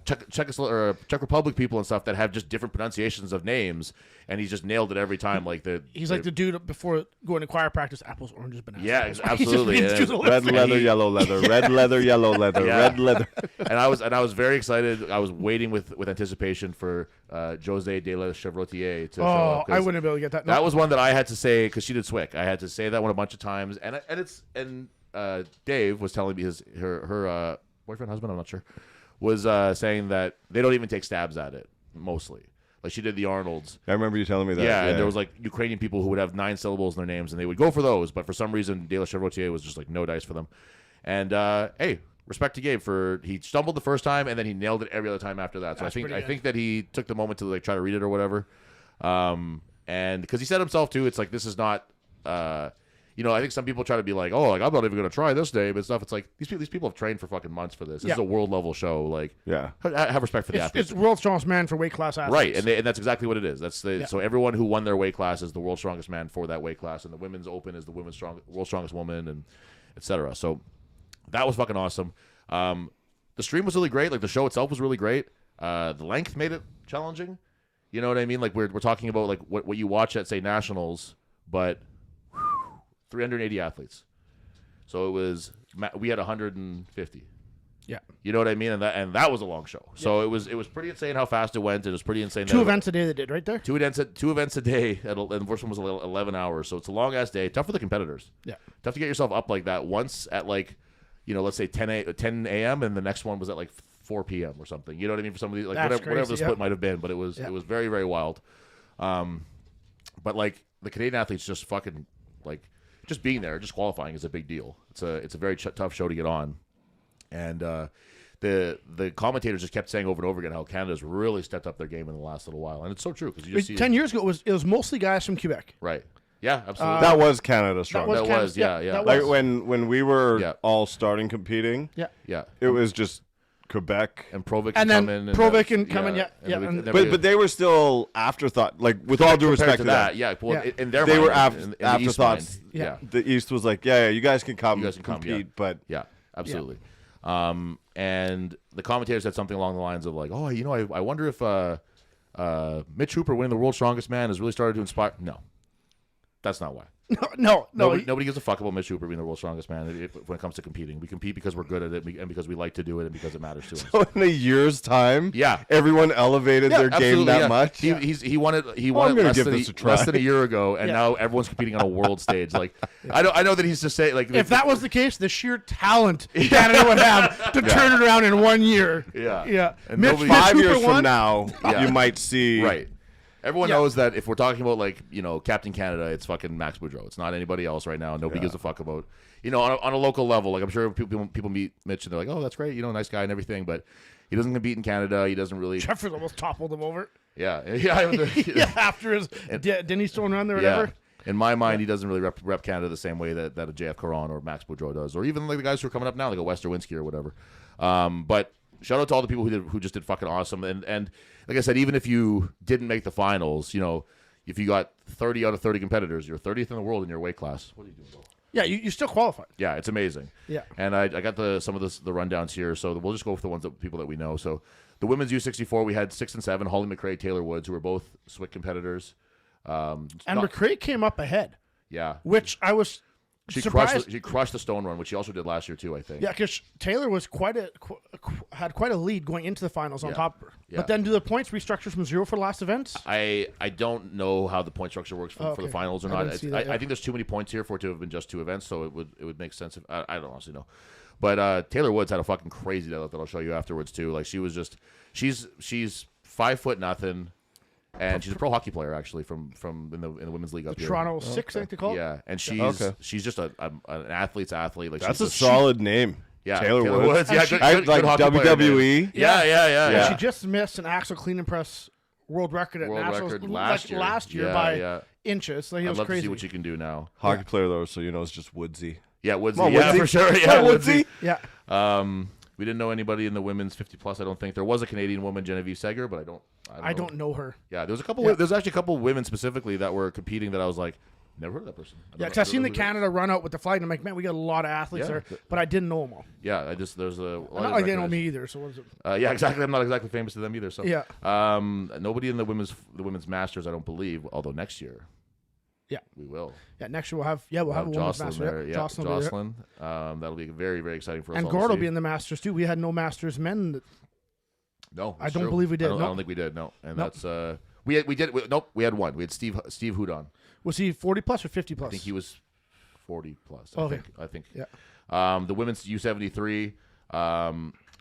Czech Republic people and stuff that have just different pronunciations of names, and he's just nailed it every time. He's like the dude before going to choir practice: apples, oranges, bananas. Yeah, He absolutely. just reads through the list. Red leather, yellow leather, red leather, yellow leather, Yeah. red leather. and I was very excited. I was waiting with anticipation for Jose de la Chevrotier to show up. 'Cause I wouldn't be able to get that. No. that was one that I had to say, because she did Swick. I had to say that one a bunch of times, and Dave was telling me her boyfriend, husband, I'm not sure, was saying that they don't even take stabs at it mostly. Like, she did the Arnolds. I remember you telling me that. Yeah, and there was Ukrainian people who would have 9 syllables in their names, and they would go for those. But for some reason, De La Chevrotier was just no dice for them. And hey, respect to Gabe he stumbled the first time, and then he nailed it every other time after that. So That's pretty I good. think that he took the moment to try to read it or whatever. And because he said himself too, it's this is not. I think some people try to be I'm not even going to try this name and stuff. It's these people have trained for fucking months for this. This is a world level show. Yeah. Have respect for the athletes. It's world's strongest man for weight class athletes. Right, and that's exactly what it is. So everyone who won their weight class is the world's strongest man for that weight class, and the women's open is the world's strongest woman, and etc. So that was fucking awesome. The stream was really great. The show itself was really great. The length made it challenging. You know what I mean? We're talking about what you watch at, say, nationals, but 380 athletes. So we had 150. Yeah. You know what I mean? And that was a long show. So it was pretty insane how fast it went. It was pretty insane. Two events a day they did right there. Two events a day, and the first one was 11 hours. So it's a long ass day. Tough for the competitors. Yeah. Tough to get yourself up like that once at like, let's say 10 a.m. and the next one was at like 4 p.m. or something. You know what I mean? For somebody like That's whatever the crazy, split might have been, but it was very, very wild. But like the Canadian athletes just fucking like just being there, just qualifying is a big deal. It's a very tough show to get on, and the commentators just kept saying over and over again how Canada's really stepped up their game in the last little while, and it's so true because you just see 10 years ago it was mostly guys from Quebec. right. Yeah, absolutely. That was Canada strong. was That Canada- was, yeah. that Like was- when we were Yeah. all starting competing, yeah. it was just Quebec. And Provic And can then come in. Provic can come in, yeah. And then And- we- But they were still afterthought. Like with all due compared respect to that, yeah. Well, Yeah. in their They mind, were in the East afterthoughts. mind, Yeah. the East was like, yeah, you guys can come, You guys can come, compete, yeah. but Yeah, absolutely. And the commentator said something along the lines of like, "Oh, I wonder if Mitch Hooper winning the World's Strongest Man has really started to inspire." No, that's not why. No. Nobody gives a fuck about Mitch Hooper being the World's Strongest Man when it comes to competing. We compete because we're good at it and because we like to do it and because it matters to us. so in a year's time, Yeah. everyone elevated their game Absolutely, that yeah. much. He won it. He I'm won it gonna less give than, this a try. less than a year ago, and Yeah. now everyone's competing on a world stage. Like I know that he's just saying like If that was the case, the sheer talent Canada would have to turn it around in 1 year. Yeah. Yeah. And Mitch, nobody- Mitch 5 years Hooper from won. now, Yeah. you might see right. Everyone Yeah. knows that if we're talking about like Captain Canada, it's fucking Max Boudreau. It's not anybody else right now. Nobody gives a fuck about on a local level. Like I'm sure people meet Mitch and they're like, oh, that's great, nice guy and everything, but he doesn't compete in Canada. He doesn't really. Jeffers almost toppled him over. Yeah. Yeah, after his Denny Stone run there or whatever. In my mind, he doesn't really rep Canada the same way that a JF Caron or Max Boudreau does, or even like the guys who are coming up now, like a Wes Derwinski or whatever. But shout out to all the people who just did fucking awesome. And like I said, even if you didn't make the finals, if you got 30 out of 30 competitors, you're 30th in the world in your weight class. What are you doing, Bill? Yeah, you still qualified. Yeah, it's amazing. Yeah. And I got some of the rundowns here, so we'll just go with the people that we know. So the women's U64, we had 6 and 7, Holly McRae, Taylor Woods, who were both SWIC competitors. And McRae came up ahead, Yeah. which I was She surprised. she crushed the stone run, which she also did last year too, I think. Yeah, because Taylor was had quite a lead going into the finals on Yeah. top of her. Yeah. But then do the points restructure from 0 for the last events? I don't know how the point structure works for the Okay. finals or I not. didn't see that, yeah. I think there's too many points here for it to have been just 2 events, so it would make sense if I don't honestly know. But Taylor Woods had a fucking crazy deadlift that I'll show you afterwards too. Like she was just she's 5'0", and she's a pro hockey player actually from in the women's league up here. Toronto 6, I think they call it. Yeah, and Okay. she's just an athlete's athlete. Like That's she's a solid name. Yeah, Taylor Woods. Yeah, And good, I, good, like good hockey player, man. WWE. Yeah. And she just missed an axle clean and press world record at World Nationals record last year. last year Yeah, by yeah. inches. So he I'd was love crazy. to see what she can do now. Hockey player though, so it's just Woodsy. Yeah, Woodsy. Come on, Yeah, Woodsy. for sure. Come Yeah, on, Woodsy. Yeah. We didn't know anybody in the women's 50+. I don't think there was a Canadian woman, Genevieve Seger, but I don't know her. Yeah, there was a couple. Yeah. There's actually a couple women specifically that were competing that I was like, never heard of that person. Yeah, because I've seen the Canada run out with the flight, and I'm like, man, we got a lot of athletes Yeah. there, but I didn't know them all. Yeah, there's a. Not like they know me either. So what is it? Yeah, exactly. I'm not exactly famous to them either. So Yeah. Nobody in the women's masters, I don't believe. Although next year, Yeah. we will. Yeah, next year we'll have a women's Jocelyn master. there. Yeah, Yeah, Jocelyn will be there. Jocelyn. That'll be very, very exciting for us. And all to Gord will see. be in the Masters too. We had no Masters men. No, I it's don't true. believe we did, I don't no. think we did. No, and Nope. that's nope. We had one. We had Steve Houdon. Was he 40 plus or 50 plus? I think he was 40+. Okay. I think. Yeah. The women's U73.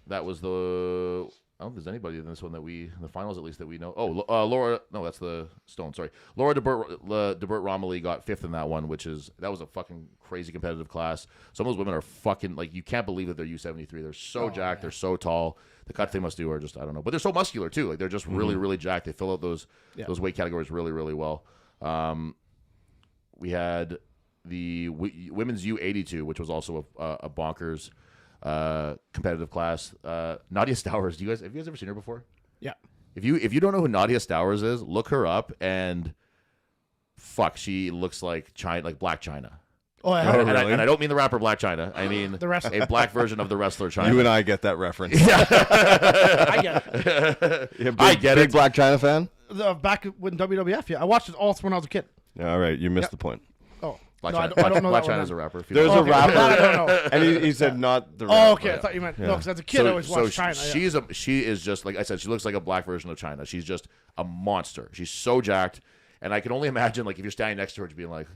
That was the. I don't think there's anybody in this one in the finals at least that we know. Oh, Laura. No, that's the Stone. Sorry, Laura DeBert Romilly got 5th in that one, that was a fucking crazy competitive class. Some of those women are fucking like you can't believe that they're U73. They're so jacked. They're so tall. The cuts they must do are just I don't know, but they're so muscular too. Like they're just really really jacked. They fill out those weight categories really really well. We had the women's U82, which was also a bonkers competitive class. Nadia Stowers. Have you guys ever seen her before? Yeah. If you don't know who Nadia Stowers is, look her up and fuck, she looks like Black China. Oh, I Oh, had it. really? And I don't mean the rapper Black China. I mean The wrestler. a black version of the wrestler China. You and I get that reference. I get it. Yeah, I get big it. Black China fan? Back when WWF, yeah. I watched it all when I was a kid. Yeah, all right, you missed the point. Oh. Black No, I China, don't know Black that one China's then. a rapper. If you There's don't a know. That I rapper, don't know. and he said not the rapper. Oh, okay. I thought you meant no, because as a kid I always watched China. Yeah. She is just like I said. She looks like a black version of China. She's just a monster. She's so jacked, and I can only imagine like if you're standing next to her, just being like,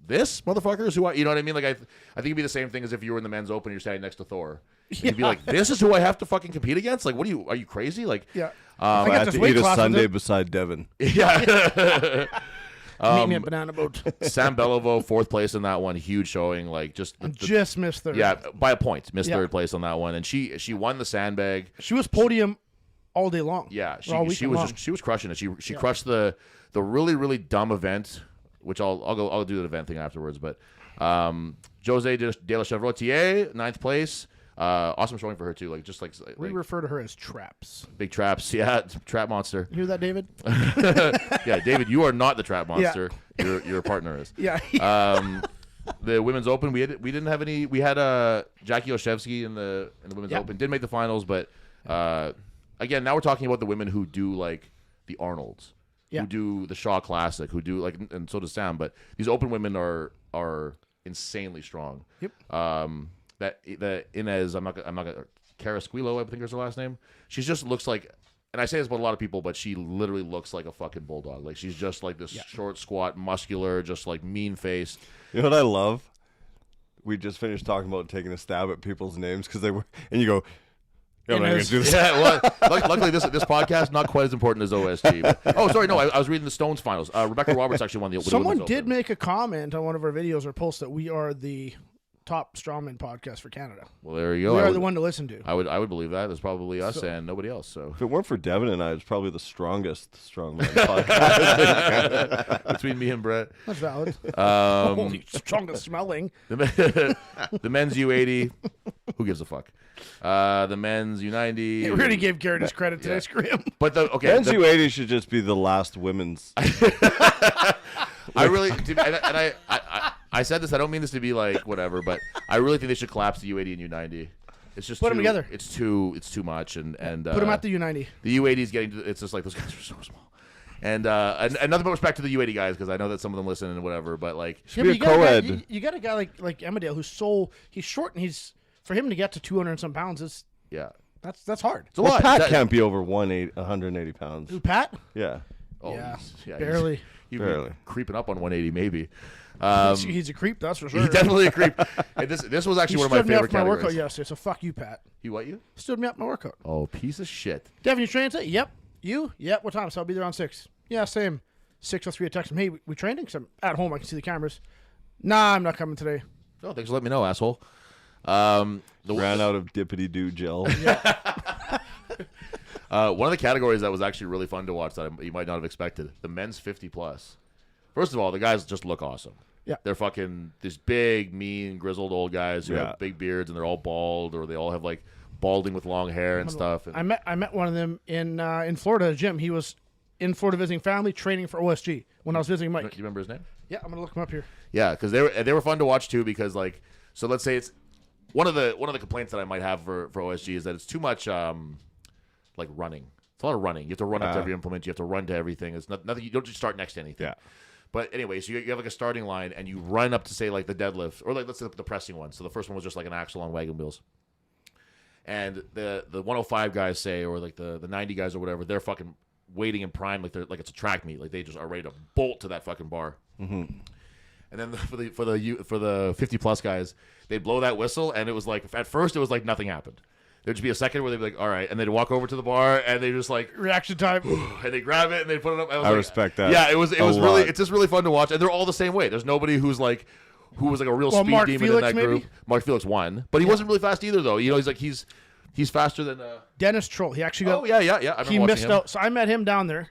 "This motherfucker is who I." You know what I mean? Like I think it'd be the same thing as if you were in the men's open, and you're standing next to Thor. And you'd be like, "This is who I have to fucking compete against." Like, what are you crazy? Like, Yeah. I got had this to weight eat a class with Sunday it. beside Devin. yeah. Meet me at Banana Boat. Sam Beliveau, 4th place in that one, huge showing. Like just Just missed third. yeah, by a point, missed Yeah. 3rd place on that one, and she won the sandbag. She was podium all day long. Yeah, Or all she weekend was long. she was crushing it. She crushed the really dumb event, which I'll do the event thing afterwards. But Jose de la Chevrotier, 9th place. Awesome showing for her too. We refer to her as traps. big traps. Yeah, trap monster. You hear that, David? Yeah, David, you are not the trap monster. Your partner is. Yeah. The women's open, we didn't have any. We had Jackie Oshevsky in the women's open. Didn't make the finals, but again, now we're talking about the women who do like the Arnolds, who do the Shaw Classic, who do like, and so does Sam. But these open women are insanely strong. Yep. That Inez, I'm not gonna Carasquillo, I think is her last name. She just looks like, and I say this about a lot of people, but she literally looks like a fucking bulldog. Like she's just like this short, squat, muscular, just like mean faced. You know what I love? We just finished talking about taking a stab at people's names because they were, and you go, "Yeah, I'm not gonna do this." Yeah, well, luckily this podcast not quite as important as OSG. But, oh, sorry, no, I was reading the Stones finals. Rebecca Roberts actually won the. Someone women's did open. make a comment on one of our videos or posts that we are the top strongman podcast for Canada. Well, there you go. We are the one to listen to. I would believe that. It's probably us and nobody else. So If it weren't for Devin and I, it's probably the strongest strongman podcast. between me and Brett, That's valid. um, Holy strongest smelling. the men's U80. Who gives a fuck? The men's U90. He really gave Garrett his credit today. Yeah. Screw him. But Men's U80 should just be the last women's. I really, and I said this. I don't mean this to be like whatever, but I really think they should collapse the U80 and U90. It's just Put 'em together. It's too much, and Put him at the U90. The U80 is getting. It's just like those guys are so small. And nothing but respect to the U80 guys because I know that some of them listen and whatever. But like, Yeah, be but a co-ed. you got a guy like Emmerdale who's he's short and for him to get to 200 and some pounds is yeah, that's hard. it's a Well, lot. Pat That- can't be over 180 pounds. Who, Pat? Yeah. oh, Yeah, he's barely. He'd Barely. be creeping up on 180 maybe. He's a creep, that's for sure. He's definitely a creep. And this was He actually one of my stood me up favorite for my workout categories. yesterday, so fuck you, Pat. He what you? Stood me up for my workout. Oh, piece of shit. Devin, you training today? Yep. You? Yep. What time? So I'll be there on 6. Yeah, same. 6:03. I text him. Hey, we training? Because I'm at home. I can see the cameras. Nah, I'm not coming today. Oh, thanks for letting me know, asshole. Ran out of dippity doo gel. One of the categories that was actually really fun to watch that you might not have expected, the men's 50 plus. First of all, the guys just look awesome. Yeah. They're fucking these big, mean, grizzled old guys who Yeah. have big beards and they're all bald or they all have like balding with long hair and stuff. And I met one of them in Florida, Jim. He was in Florida visiting family, training for OSG when I was visiting you Mike. remember his name? Yeah, I'm gonna look him up here. Yeah, because they were fun to watch too. Because like, so let's say it's one of the complaints that I might have for OSG is that it's too much like running. It's a lot of running. You have to run up to every implement. You have to run to everything. It's nothing. You don't just start next to anything. Yeah. But anyway, so you have like a starting line, and you run up to say like the deadlift, or like let's say the pressing one. So the first one was just like an axle on wagon wheels. And the 105 guys say, or like the 90 guys or whatever, they're fucking waiting in prime, like they're like it's a track meet, like they just are ready to bolt to that fucking bar. Mm-hmm. And then for the 50 plus guys, they'd blow that whistle, and it was like at first it was like nothing happened. There'd just be a second where they'd be like, all right, and they'd walk over to the bar, and they just like Reaction time. and they grab it and they put it up. I respect that. Yeah, it was a really lot. it's just really fun to watch, and they're all the same way. There's nobody who was like a real Well, speed Mark demon Felix, in that maybe? group. Mark Felix won, but he wasn't really fast either, though. You know, he's faster than. Dennis Troll. He actually got. Oh yeah. I remember He watching missed him. out. So I met him down there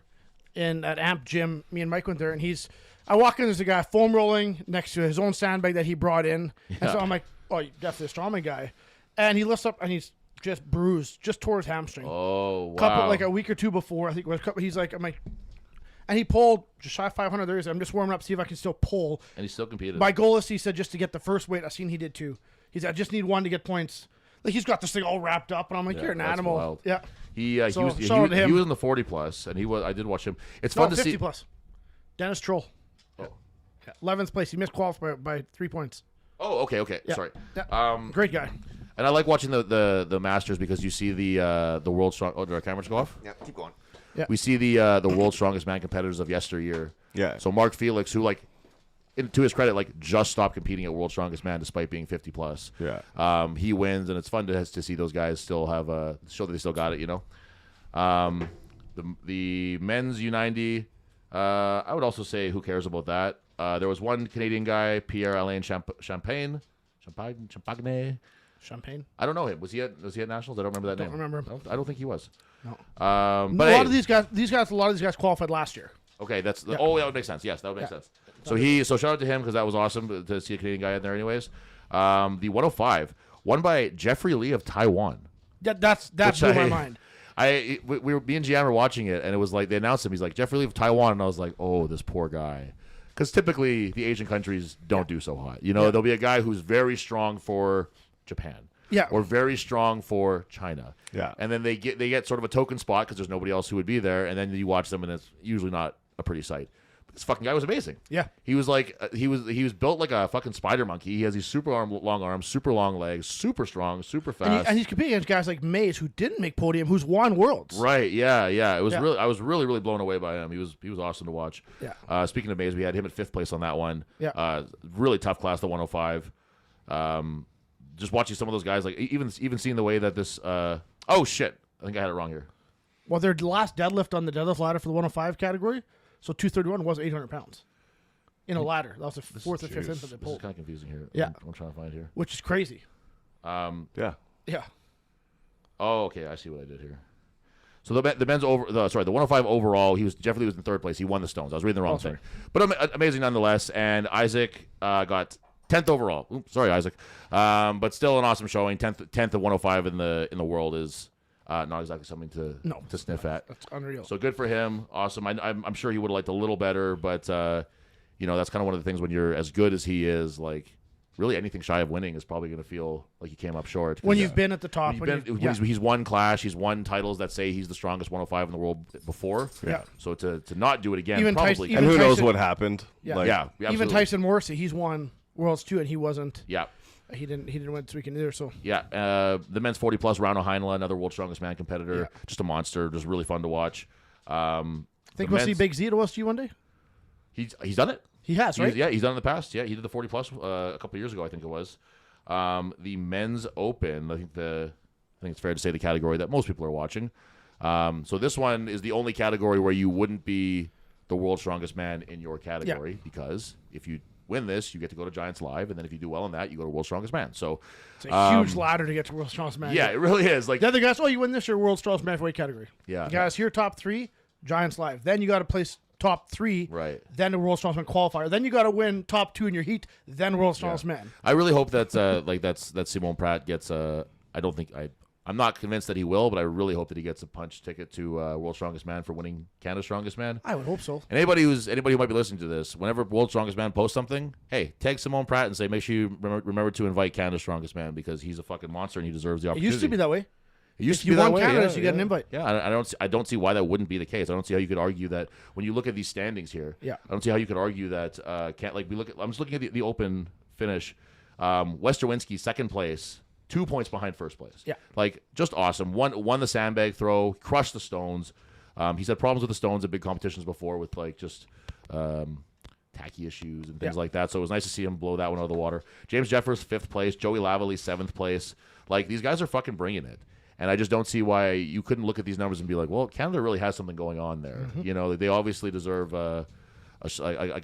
at Amp Gym. Me and Mike went there, and I walk in, there's a guy foam rolling next to his own sandbag that he brought in. And so I'm like, oh, you're definitely a strongman guy. And he lifts up, and he's just bruised, just tore his hamstring. Oh wow! Couple, like a week or two before, I think it was. He's like, I'm like, and he pulled just shy of 500. There he is. I'm just warming up, see if I can still pull. And he still competed. My goal is, he said, just to get the first weight. I've seen he did too. He said, I just need one to get points. Like he's got this thing all wrapped up, and I'm like, Yeah, you're an that's animal. wild. Yeah. He So, was shout out to him. he was in the 40 plus, and I did watch him. It's No, fun to 50 see. plus. Dennis Troll. Oh. 11th place. He missed qualify by 3 points. Oh, okay. Yeah. Sorry. Yeah. Great guy. And I like watching the Masters because you see the world's strong. Oh, did our cameras go off? Yeah, keep going. Yeah. We see the world's strongest man competitors of yesteryear. Yeah. So Mark Felix, who to his credit, just stopped competing at World's Strongest Man despite being 50 plus. Yeah. He wins, and it's fun to see those guys still have show that they still got it. The men's U90. I would also say, who cares about that? There was one Canadian guy, Pierre-Alain Champagne. Champagne. I don't know him. Was he at Nationals? I don't remember that name. Don't remember him. No, I don't think he was. No. But a hey, lot of these guys qualified last year. okay, that would make sense. Yes, that would make sense. So shout out to him because that was awesome to see a Canadian guy in there. Anyways, the 105 won by Jeffrey Lee of Taiwan. That blew my mind. Me and Gian were watching it, and it was like they announced him. He's like Jeffrey Lee of Taiwan, and I was like, oh, this poor guy. Because typically the Asian countries don't do so hot. There'll be a guy who's very strong for Japan. Yeah. Or very strong for China. Yeah. And then they get sort of a token spot because there's nobody else who would be there, and then you watch them, and it's usually not a pretty sight. But this fucking guy was amazing. Yeah. He was like he was built like a fucking spider monkey. He has these super long arms, super long legs, super strong, super fast. And he's competing against guys like Mays who didn't make podium, who's won worlds. Right, yeah. It was Yeah. really I was really blown away by him. He was awesome to watch. Yeah. Speaking of Mays, we had him at 5th place on that one. Yeah. Really tough class, the 105. Just watching some of those guys, like even seeing the way that this oh shit. I think I had it wrong here. Well, their last deadlift on the deadlift ladder for the 105 category, so 231 was 800 pounds in a ladder. That was the fourth or fifth inch that they This is pulled, kind of confusing here. Yeah. I'm trying to find here. which is crazy. Yeah. Yeah. Oh, okay. I see what I did here. So the men's the 105 overall, Jeffrey Lee was in 3rd place. He won the stones. I was reading the wrong thing, but amazing nonetheless. And Isaac got 10th overall. Oops, sorry, Isaac. But still an awesome showing. 10th of 105 in the world is not exactly something to sniff at. That's unreal. So good for him. Awesome. I'm sure he would have liked a little better, but that's kind of one of the things when you're as good as he is, like. Really, anything shy of winning is probably going to feel like you came up short. When you've been at the top. He's won Clash. He's won titles that say he's the strongest 105 in the world before. Yeah. So to not do it again, Even probably. Tyson- And who knows Tyson- what happened? Yeah. Like, Yeah. Even Absolutely. Tyson Morrissey, he's won worlds too, and he wasn't. Yeah. He didn't win this weekend either. So Yeah. The men's 40 plus, Rauno Heinla, another world's strongest man competitor. Yeah. Just a monster. Just really fun to watch. think we'll see Big Z at OSG one day. He's done it. He has, right? He's done it in the past. Yeah, he did the 40 plus a couple of years ago, I think it was. The men's open, I think it's fair to say the category that most people are watching. So this one is the only category where you wouldn't be the world's strongest man in your category because if you win this, you get to go to Giants Live, and then if you do well in that, you go to World's Strongest Man. So It's a huge ladder to get to World's Strongest Man. yeah, it really is. Like The other guys, you win this year, World's Strongest Man weight category. Yeah. You guys here, top 3, Giants Live. Then you got to place top 3. Right. Then the World's Strongest Man qualifier. Then you got to win top 2 in your heat. Then World's Strongest Man. I really hope that that Simone Pratt gets I'm not convinced that he will, but I really hope that he gets a punch ticket to World's Strongest Man for winning Canada's Strongest Man. I would hope so. And anybody who might be listening to this, whenever World's Strongest Man posts something, hey, tag Simone Pratt and say, make sure you remember to invite Canada's Strongest Man because he's a fucking monster and he deserves the It opportunity. used to be that way. It used If to you be that won way. Canada, Yeah, you get an invite. Yeah, I don't see why that wouldn't be the case. I don't see how you could argue that when you look at these standings here. Yeah. I don't see how you could argue that I'm just looking at the open finish. Westerwinski 2nd place. 2 points behind 1st place. Yeah. Like, just awesome. Won the sandbag throw, crushed the stones. He's had problems with the stones at big competitions before with, like, just tacky issues and things like that. So it was nice to see him blow that one out of the water. James Jeffers, 5th place. Joey Lavallee, 7th place. Like, these guys are fucking bringing it. And I just don't see why you couldn't look at these numbers and be like, well, Canada really has something going on there. Mm-hmm. They obviously deserve a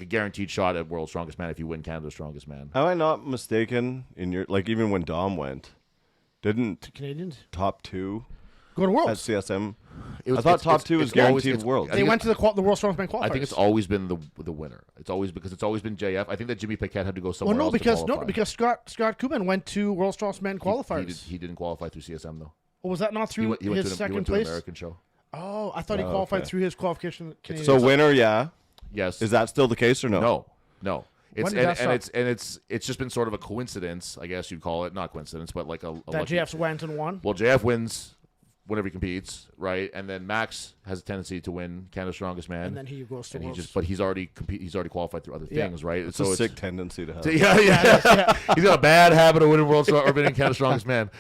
guaranteed shot at World's Strongest Man if you win Canada's Strongest Man. Am I not mistaken in your even when Dom went, didn't Canadians top 2 go to at Worlds. CSM? I thought top 2 was guaranteed world. They went to the World's Strongest Man qualifiers. I think it's always been the winner. It's always been JF. I think that Jimmy Piquet had to go somewhere else to qualify. because Scott Cuban went to World's Strongest Man qualifiers. He didn't qualify through CSM though. Or was that not through He went his to second an place? American show. Oh, I thought he qualified through his qualification. Canadian. So winner, yeah. Yes. Is that still the case or no? No. When did that stop? It's just been sort of a coincidence, I guess you'd call it. Not coincidence, but like a that lucky. JF's went and won. Well, JF wins whenever he competes, right? And then Max has a tendency to win Canada's Strongest Man. And then he goes to Worlds. but he's already qualified through other things, right? It's a sick tendency to have. Yeah. He's got a bad habit of winning or winning Canada's Strongest Man.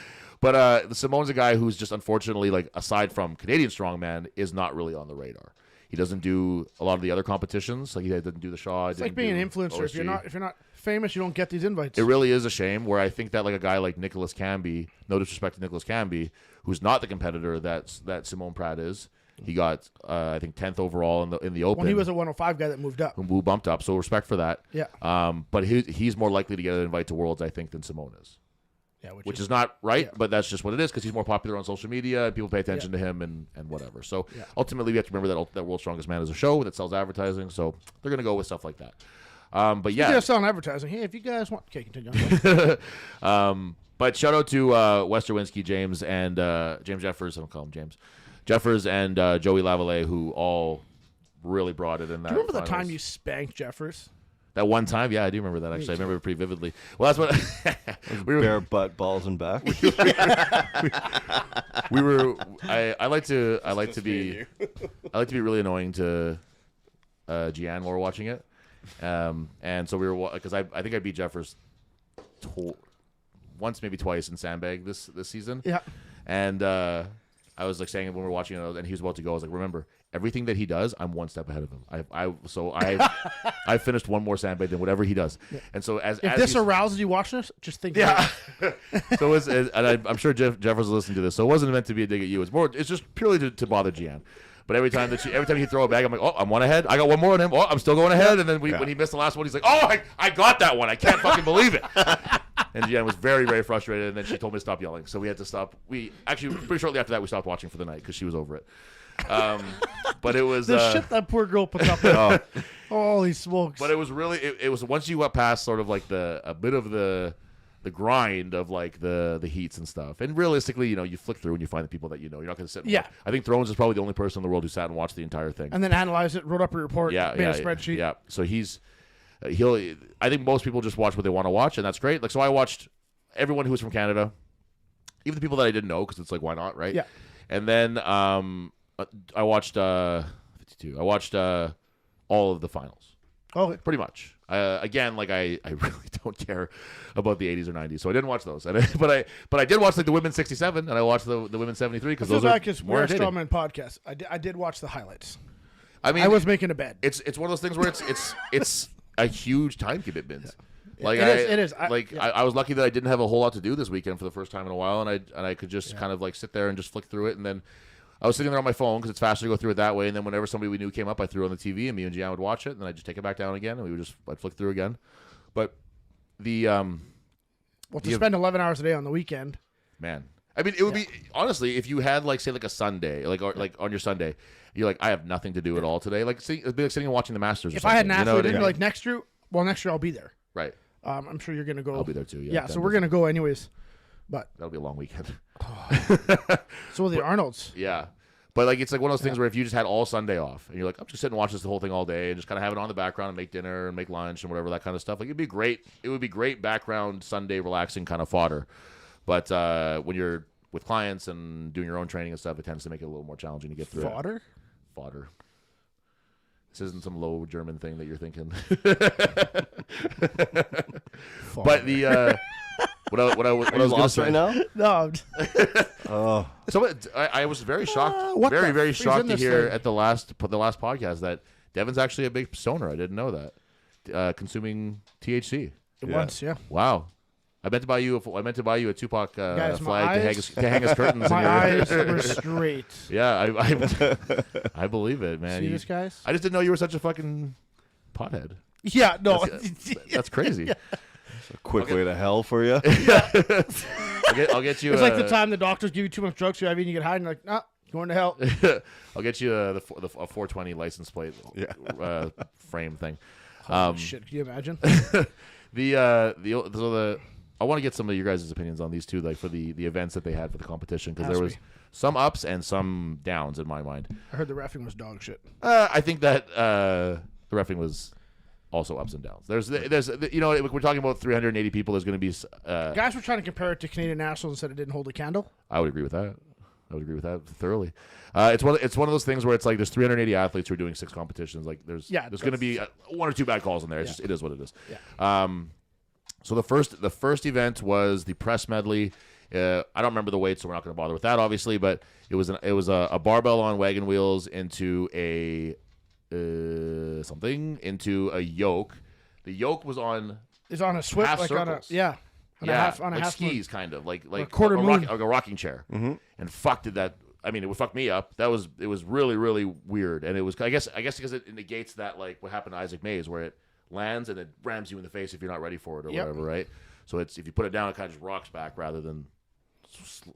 But Simone's a guy who's just unfortunately, like, aside from Canadian Strongman, is not really on the radar. He doesn't do a lot of the other competitions. Like, he doesn't do the Shaw. It's like being an influencer. If you're not famous, you don't get these invites. It really is a shame. Where I think that, like, a guy like Nicholas Camby, no disrespect to Nicholas Camby, who's not the competitor that Simone Pratt is. He got I think 10th overall in the Open. When he was a 105 guy that moved up. Who bumped up. So respect for that. Yeah. But he's more likely to get an invite to Worlds, I think, than Simone is. Yeah, which is not right, but that's just what it is because he's more popular on social media and people pay attention to him and whatever. So ultimately, we have to remember that World's Strongest Man is a show that sells advertising, so they're going to go with stuff like that. But yeah, selling advertising. Hey, if you guys want, okay, continue. But shout out to Westerwinski, James and James Jeffers. I don't call him James. Jeffers and Joey Lavallee, who all really brought it in that. Do you remember finals. the time you spanked Jeffers? That one time, yeah, I do remember that. Actually, I remember it pretty vividly. Well, that's what we were. Bare butt, balls, and back. We were. I like to be really annoying to Gian while we're watching it, and so we were because I think I beat Jeffers once, maybe twice in sandbag this season. Yeah, and I was like saying when we were watching it, and he was about to go. I was like, remember. Everything that he does, I'm one step ahead of him. I finished one more sandbag than whatever he does, and so if this arouses you watching this, just think. Yeah. So and I'm sure Jeffers is listening to this, so it wasn't meant to be a dig at you. It's just purely to bother Gian. But every time he throw it back, I'm like, oh, I'm one ahead. I got one more on him. Oh, I'm still going ahead. And then when he missed the last one, he's like, oh, I got that one. I can't fucking believe it. And Gian was very, very frustrated. And then she told me to stop yelling. So we had to stop. We actually pretty shortly after that we stopped watching for the night because she was over it. But it was the shit that poor girl puts up with. Holy smokes! But it was really it was once you got past sort of like a bit of the grind of like the heats and stuff, and realistically, you flick through and you find the people that you're not going to sit. I think Thrones is probably the only person in the world who sat and watched the entire thing and then analyzed it, wrote up a report, made a spreadsheet. Yeah, so I think most people just watch what they want to watch, and that's great. Like, so I watched everyone who was from Canada, even the people that I didn't know, because it's like, why not, right? Yeah. And then I watched 52. I watched all of the finals. Oh, pretty much. Again, like I really don't care about the 80s or 90s, so I didn't watch those. But I did watch like the women's 67, and I watched the women's 73 because those are more entertaining. Strongman podcast. I did watch the highlights. I mean, I was making a bet. It's one of those things where it's a huge time commitment. Yeah. Like it is. I was lucky that I didn't have a whole lot to do this weekend for the first time in a while, and I could just kind of like sit there and just flick through it, and then. I was sitting there on my phone because it's faster to go through it that way. And then whenever somebody we knew came up, I threw it on the TV, and me and Gian would watch it. And then I'd just take it back down again, and I'd flick through again. But to spend 11 hours a day on the weekend, man. I mean, it would be honestly if you had like say like a Sunday, like on your Sunday, you're like I have nothing to do at all today. Like it'd be like sitting and watching the Masters. If I had an athlete, like next year I'll be there. Right. I'm sure you're gonna go. I'll be there too. Yeah. So we're gonna go anyways. But that'll be a long weekend. So the Arnolds. Yeah. But like it's like one of those things where if you just had all Sunday off and you're like, I'm just sitting and watch this the whole thing all day and just kind of have it on the background and make dinner and make lunch and whatever that kind of stuff. Like it'd be great. It would be great background Sunday relaxing kind of fodder. But when you're with clients and doing your own training and stuff, it tends to make it a little more challenging to get through. Fodder. This isn't some low German thing that you're thinking. But the what I was going to say right now? No. So I was very shocked, very shocked to hear at the last podcast that Devin's actually a big stoner. I didn't know that. Consuming THC. Once, yeah. Wow. I meant to buy you a Tupac Guys, flag to hang his curtains. My eyes were straight. Yeah, I believe it, man. See this, guys? I just didn't know you were such a fucking pothead. Yeah, no. That's crazy. Yeah. A quick way to hell for you. I'll get you. It's like the time the doctors give you too much drugs, you get high, and you're like, nah, going to hell. I'll get you a 420 license plate frame thing. Shit, can you imagine? I want to get some of your guys' opinions on these two, like for the events that they had for the competition, because there was me. some ups and some downs in my mind. I heard the reffing was dog shit. I think that the reffing was also ups and downs. There's we're talking about 380 people. There's going to be guys were trying to compare it to Canadian Nationals and said it didn't hold a candle. I would agree with that. I would agree with that thoroughly. It's one of those things where it's like there's 380 athletes who are doing 6 competitions. Like there's going to be 1 or 2 bad calls in there. It's just it is what it is. Yeah. So the first event was the press medley. I don't remember the weight, so we're not going to bother with that, obviously. But it was a barbell on wagon wheels into a into a yoke. The yoke was on. It's on a switch, half like circles. on a half like half skis, kind of like a quarter moon. like a rocking chair. Mm-hmm. And fuck did that. I mean, it would fuck me up. It was really, really weird. And it was, I guess because it negates that, like what happened to Isaac Mays, where it lands and it rams you in the face if you're not ready for it or whatever, right? So it's, if you put it down, it kind of just rocks back rather than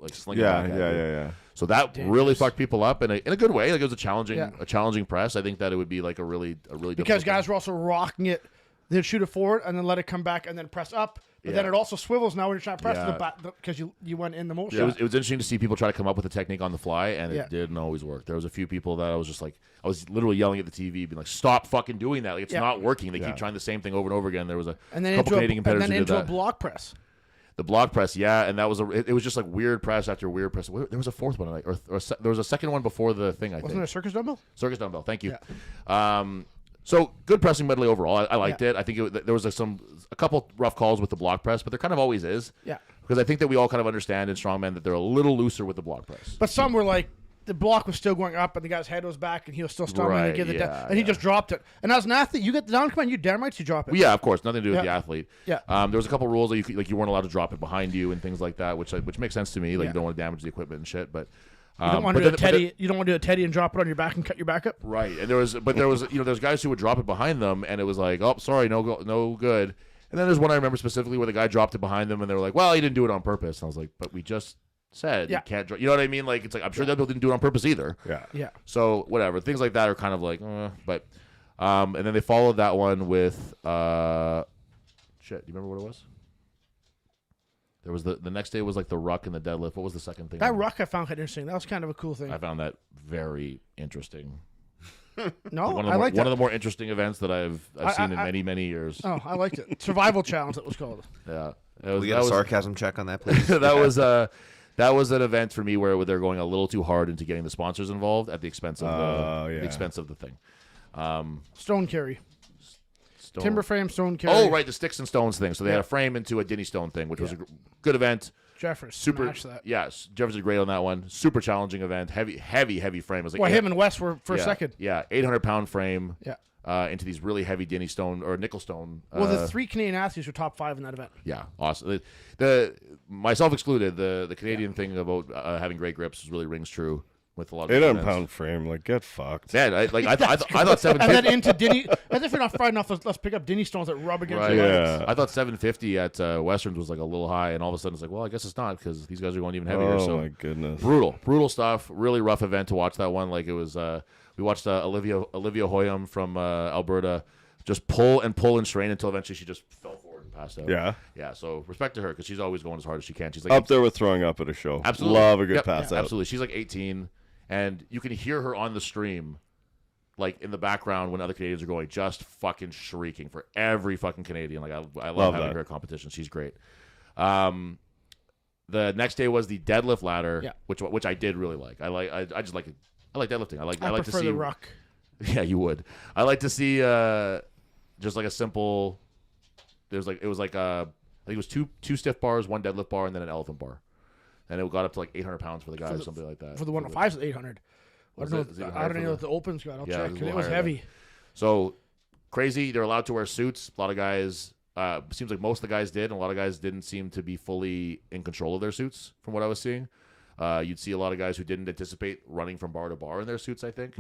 like slinging back. Yeah. So that really fucked people up in a good way. Like it was a challenging press. I think that it would be like a really because guys were also rocking it. They'd shoot it forward and then let it come back and then press up. But then it also swivels now when you're trying to press the back because you went in the motion. It was interesting to see people try to come up with a technique on the fly, and it didn't always work. There was a few people that I was just like, I was literally yelling at the TV, being like, "Stop fucking doing that! Like it's not working." They keep trying the same thing over and over again. There was a couple Canadian competitors who did that. A block press. The block press, and that was it was just like weird press after weird press. There was a fourth one, or there was a second one before the thing. Wasn't there a circus dumbbell? Circus dumbbell. Thank you. Yeah. So good pressing medley overall. I liked it. I think there was a couple rough calls with the block press, but there kind of always is. Yeah. Because I think that we all kind of understand in strongman that they're a little looser with the block press. But some were like the block was still going up and the guy's head was back and he was still stumbling to get it down, and he just dropped it. And as an athlete, you get the down command, you damn right you drop it. Well, yeah, of course, nothing to do with the athlete. Yeah. There was a couple rules that you weren't allowed to drop it behind you and things like that, which makes sense to me. Like you don't want to damage the equipment and shit, but. You don't want to do a teddy. You don't want to do a teddy and drop it on your back and cut your back up. Right, and there was there's guys who would drop it behind them, and it was like, oh, sorry, no good. And then there's one I remember specifically where the guy dropped it behind them, and they were like, well, he didn't do it on purpose. And I was like, but we just said you can't. You know what I mean? Like it's like I'm sure that people didn't do it on purpose either. Yeah. So whatever, things like that are kind of like, but, and then they followed that one with, shit. Do you remember what it was? There was the next day was like the ruck and the deadlift. What was the second thing? That ruck I found kind of interesting. That was kind of a cool thing. I found that very interesting. No, I liked one of the more interesting events that I've seen in many years. Oh, I liked it. Survival challenge, it was called. Yeah, we got a sarcasm check on that, please. that was an event for me where they're going a little too hard into getting the sponsors involved at the expense of the expense of the thing. Stone carry. Timber frame, stone carry. Oh, right, the sticks and stones thing. So they had a frame into a Denny Stone thing, which was a good event. Jeffers super. That. Yes, Jeffers did great on that one. Super challenging event. Heavy frame. It was like him and Wes were for a second. Yeah, 800-pound frame. Yeah. Into these really heavy Denny Stone or nickel stone. Well, the 3 Canadian athletes were top 5 in that event. Yeah, awesome. The myself excluded. The Canadian thing about having great grips really rings true. With a lot of 800-pound frame, like get fucked. Man, I thought 750. And then into Denny. As if you're not fried enough, let's pick up Denny stones that rub against your legs. I thought 750 at Westerns was like a little high, and all of a sudden it's like, well, I guess it's not because these guys are going even heavier. Oh so my goodness, brutal stuff. Really rough event to watch that one. Like it was. We watched Olivia Hoyam from Alberta just pull and strain until eventually she just fell forward and passed out. Yeah. So respect to her because she's always going as hard as she can. She's like up there with throwing up at a show. Absolutely, love a good pass out. Absolutely, she's like 18. And you can hear her on the stream, like in the background when other Canadians are going, just fucking shrieking for every fucking Canadian. Like I love having her at competition. She's great. The next day was the deadlift ladder, which I did really like. I just like it. I like deadlifting. I like to see the ruck. Yeah, you would. I like to see just like a simple. I think it was two stiff bars, 1 deadlift bar, and then an elephant bar. And it got up to like 800 pounds for the guy or something like that. For the 105s, 800. I don't know what the opens got. I'll check. It was heavy. So crazy. They're allowed to wear suits. A lot of guys, seems like most of the guys did, and a lot of guys didn't seem to be fully in control of their suits from what I was seeing. You'd see a lot of guys who didn't anticipate running from bar to bar in their suits, I think.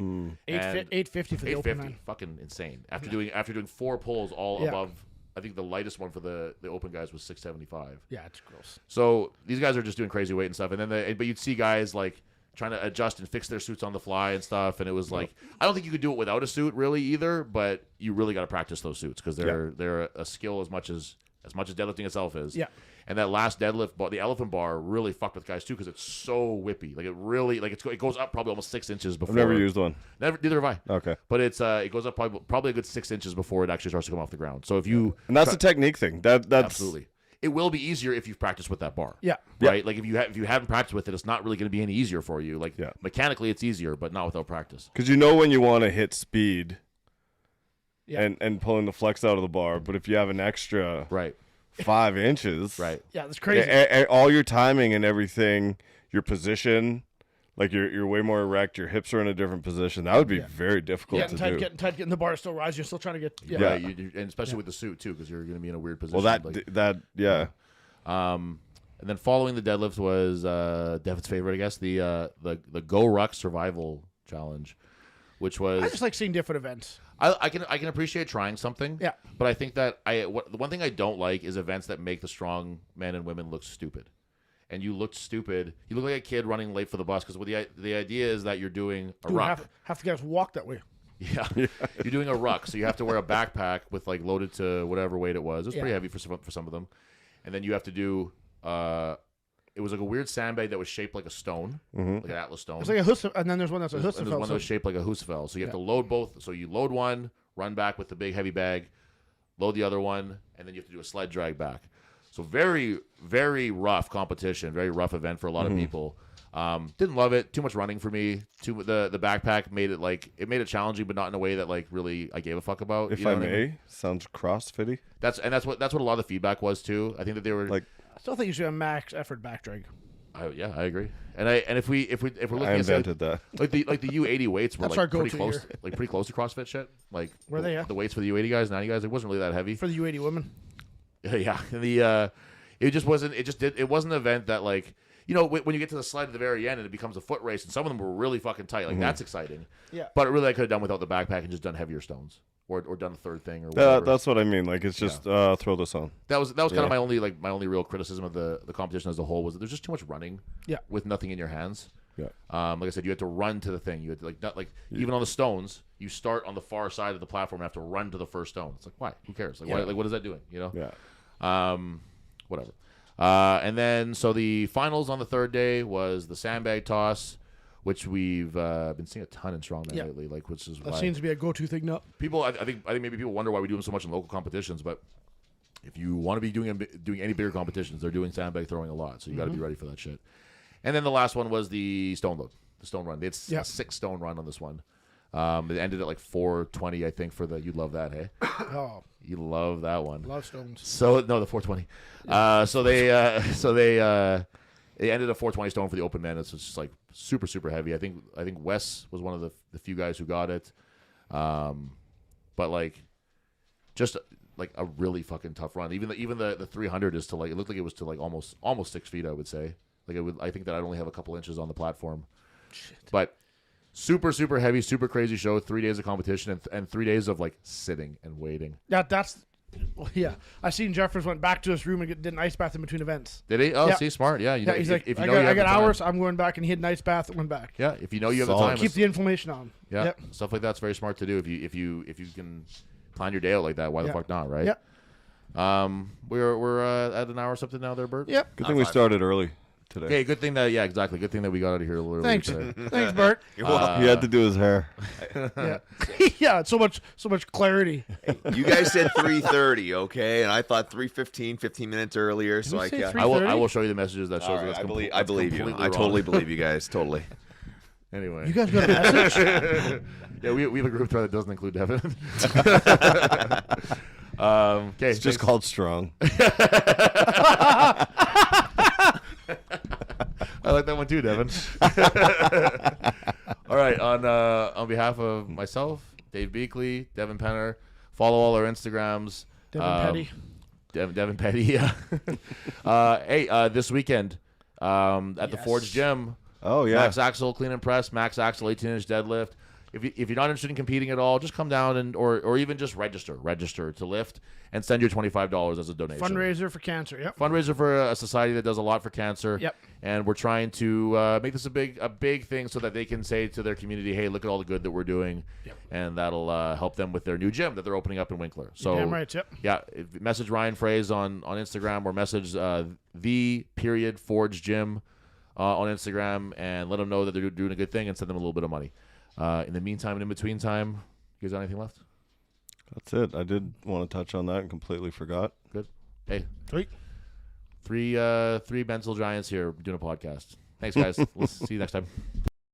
850 for the open man. Fucking insane. After doing 4 pulls all above. I think the lightest one for the open guys was 675. Yeah, it's gross. So these guys are just doing crazy weight and stuff, and then but you'd see guys like trying to adjust and fix their suits on the fly and stuff, and it was like I don't think you could do it without a suit really either, but you really got to practice those suits because they're a skill as much as deadlifting itself is. Yeah. And that last deadlift bar, the elephant bar, really fucked with guys too because it's so whippy. Like it really, it goes up probably almost 6 inches before. I've never used one. Neither have I. Okay. But it goes up probably a good 6 inches before it actually starts to come off the ground. So if you and that's a technique thing. That's absolutely. it will be easier if you've practiced with that bar. Yeah. Right. Like if you haven't practiced with it, it's not really going to be any easier for you. Like Yeah. mechanically, it's easier, but not without practice. Because you know when you want to hit speed Yeah. and pulling the flex out of the bar, but if you have an extra Right. 5 inches, Right. Yeah, that's crazy. all your timing and everything, your position, like you're way more erect, your hips are in a different position. That would be very difficult Getting to tight, do. getting the bar still rise. You're still trying to get. Yeah. Yeah. And especially with the suit too, because you're going to be in a weird position. Well, like, and then following the deadlift was Devin's favorite, I guess, the Go Ruck Survival Challenge, which was I just like seeing different events. I can appreciate trying something. Yeah. But I think that the one thing I don't like is events that make the strong men and women look stupid. And you looked stupid. You look like a kid running late for the bus because the idea is that you're doing a Dude, ruck. have to get us walk that way. Yeah. You're doing a ruck, so you have to wear a backpack with like loaded to whatever weight it was. It was pretty heavy for some of them. And then you have to do it was like a weird sandbag that was shaped like a stone, like an Atlas stone. It's like a Husserl, and then there's one that's a And there's Husserl. one that was shaped like a Husserl. So you have to load both. So you load one, run back with the big heavy bag, load the other one, and then you have to do a sled drag back. So very, very rough competition, very rough event for a lot of people. Didn't love it. Too much running for me. The backpack made it challenging, but not in a way that like really I gave a fuck about. If you know I what may, mean? sounds CrossFitty. That's what a lot of the feedback was too. I think that they were Like I still think you should have max effort back drag. I agree. And if we're looking I at invented that. like the U80 weights were That's our like pretty go-to close, here. like pretty close to CrossFit shit. Like Were they, yeah? The weights for the U80 guys, 90 guys, it wasn't really that heavy. For the U80 women. Yeah, it just wasn't. It wasn't an event that like when you get to the slide at the very end and it becomes a foot race and some of them were really fucking tight. Like that's exciting. Yeah. But really, I could have done without the backpack and just done heavier stones or done the third thing or whatever. That's what I mean. Like it's just throw this on. That was kind of my only real criticism of the competition as a whole was that there's just too much running. Yeah. With nothing in your hands. Yeah. Like I said, you had to run to the thing. You had to even on the stones, you start on the far side of the platform and have to run to the first stone. It's like why? Who cares? Like why, like what is that doing? Yeah. Whatever. And then so the finals on the third day was the sandbag toss, which we've been seeing a ton in Strongman lately. Like which is That why seems to be a go-to thing now. people. I think maybe people wonder why we do them so much in local competitions, but if you want to be doing any bigger competitions, they're doing sandbag throwing a lot, so you got to be ready for that shit. And then the last one was the stone load, the stone run. It's a 6 stone run on this one. It ended at like 420, I think. For the you'd love that, hey? Oh, You love that one. love stones. So no, the 420. It ended at 420 stone for the open man. It's just like super super heavy. I think Wes was one of the few guys who got it. But like, just like a really fucking tough run. Even the 300 is to like it looked like it was to like almost 6 feet. I would say. Like I think that I'd only have a couple inches on the platform. Shit. But super super heavy, super crazy show. 3 days of competition and 3 days of like sitting and waiting. Yeah. I seen Jeffers went back to his room and did an ice bath in between events. Did he? Oh, Yeah. see, smart. Yeah, you know, He's if like, you know you I have got the time. hours. I'm going back, and he had an ice bath and went back. Yeah, if you know you have the Solid. time, Keep the inflammation on. yeah, Yep. stuff like that's very smart to do. If you can plan your day out like that, why the fuck not, right? Yep. We're at an hour or something now, there, Bert. Yep. Good thing we started early today. Okay, good thing that exactly. Good thing that we got out of here a little early Thanks. today. Thanks, Bert. You're welcome. He had to do his hair. Yeah. Yeah. So much clarity. You guys said 3:30, okay, and I thought 3:15, 15 minutes earlier. So we I say can't. 3:30? I will show you the messages that shows All that right, it's I believe you. completely I totally wrong. believe you guys. Totally. Anyway, You guys got a message? yeah, we have a group thread that doesn't include Devin. Okay, It's just called Strong. I like that one too, Devin. All right, on behalf of myself, Dave Beakley, Devin Penner, follow all our Instagrams. Devin Petty. Devin Petty. Yeah. Hey, this weekend at the Forge Gym. Oh yeah. Max Axel clean and press, Max Axel 18-inch deadlift. If you're not interested in competing at all, just come down and or even just register to lift and send your $25 as a donation. Fundraiser for cancer. Yep. Fundraiser for a society that does a lot for cancer. Yep. And we're trying to make this a big thing so that they can say to their community, hey, look at all the good that we're doing. Yep. And that'll help them with their new gym that they're opening up in Winkler. So Damn right. Yep. yeah, message Ryan Fraze on Instagram or message the Forge Gym on Instagram and let them know that they're doing a good thing and send them a little bit of money. In the meantime and in between time, you guys got anything left? That's it. I did want to touch on that and completely forgot. Good. Hey, Sweet. Three mental giants here doing a podcast. Thanks, guys. We'll see you next time.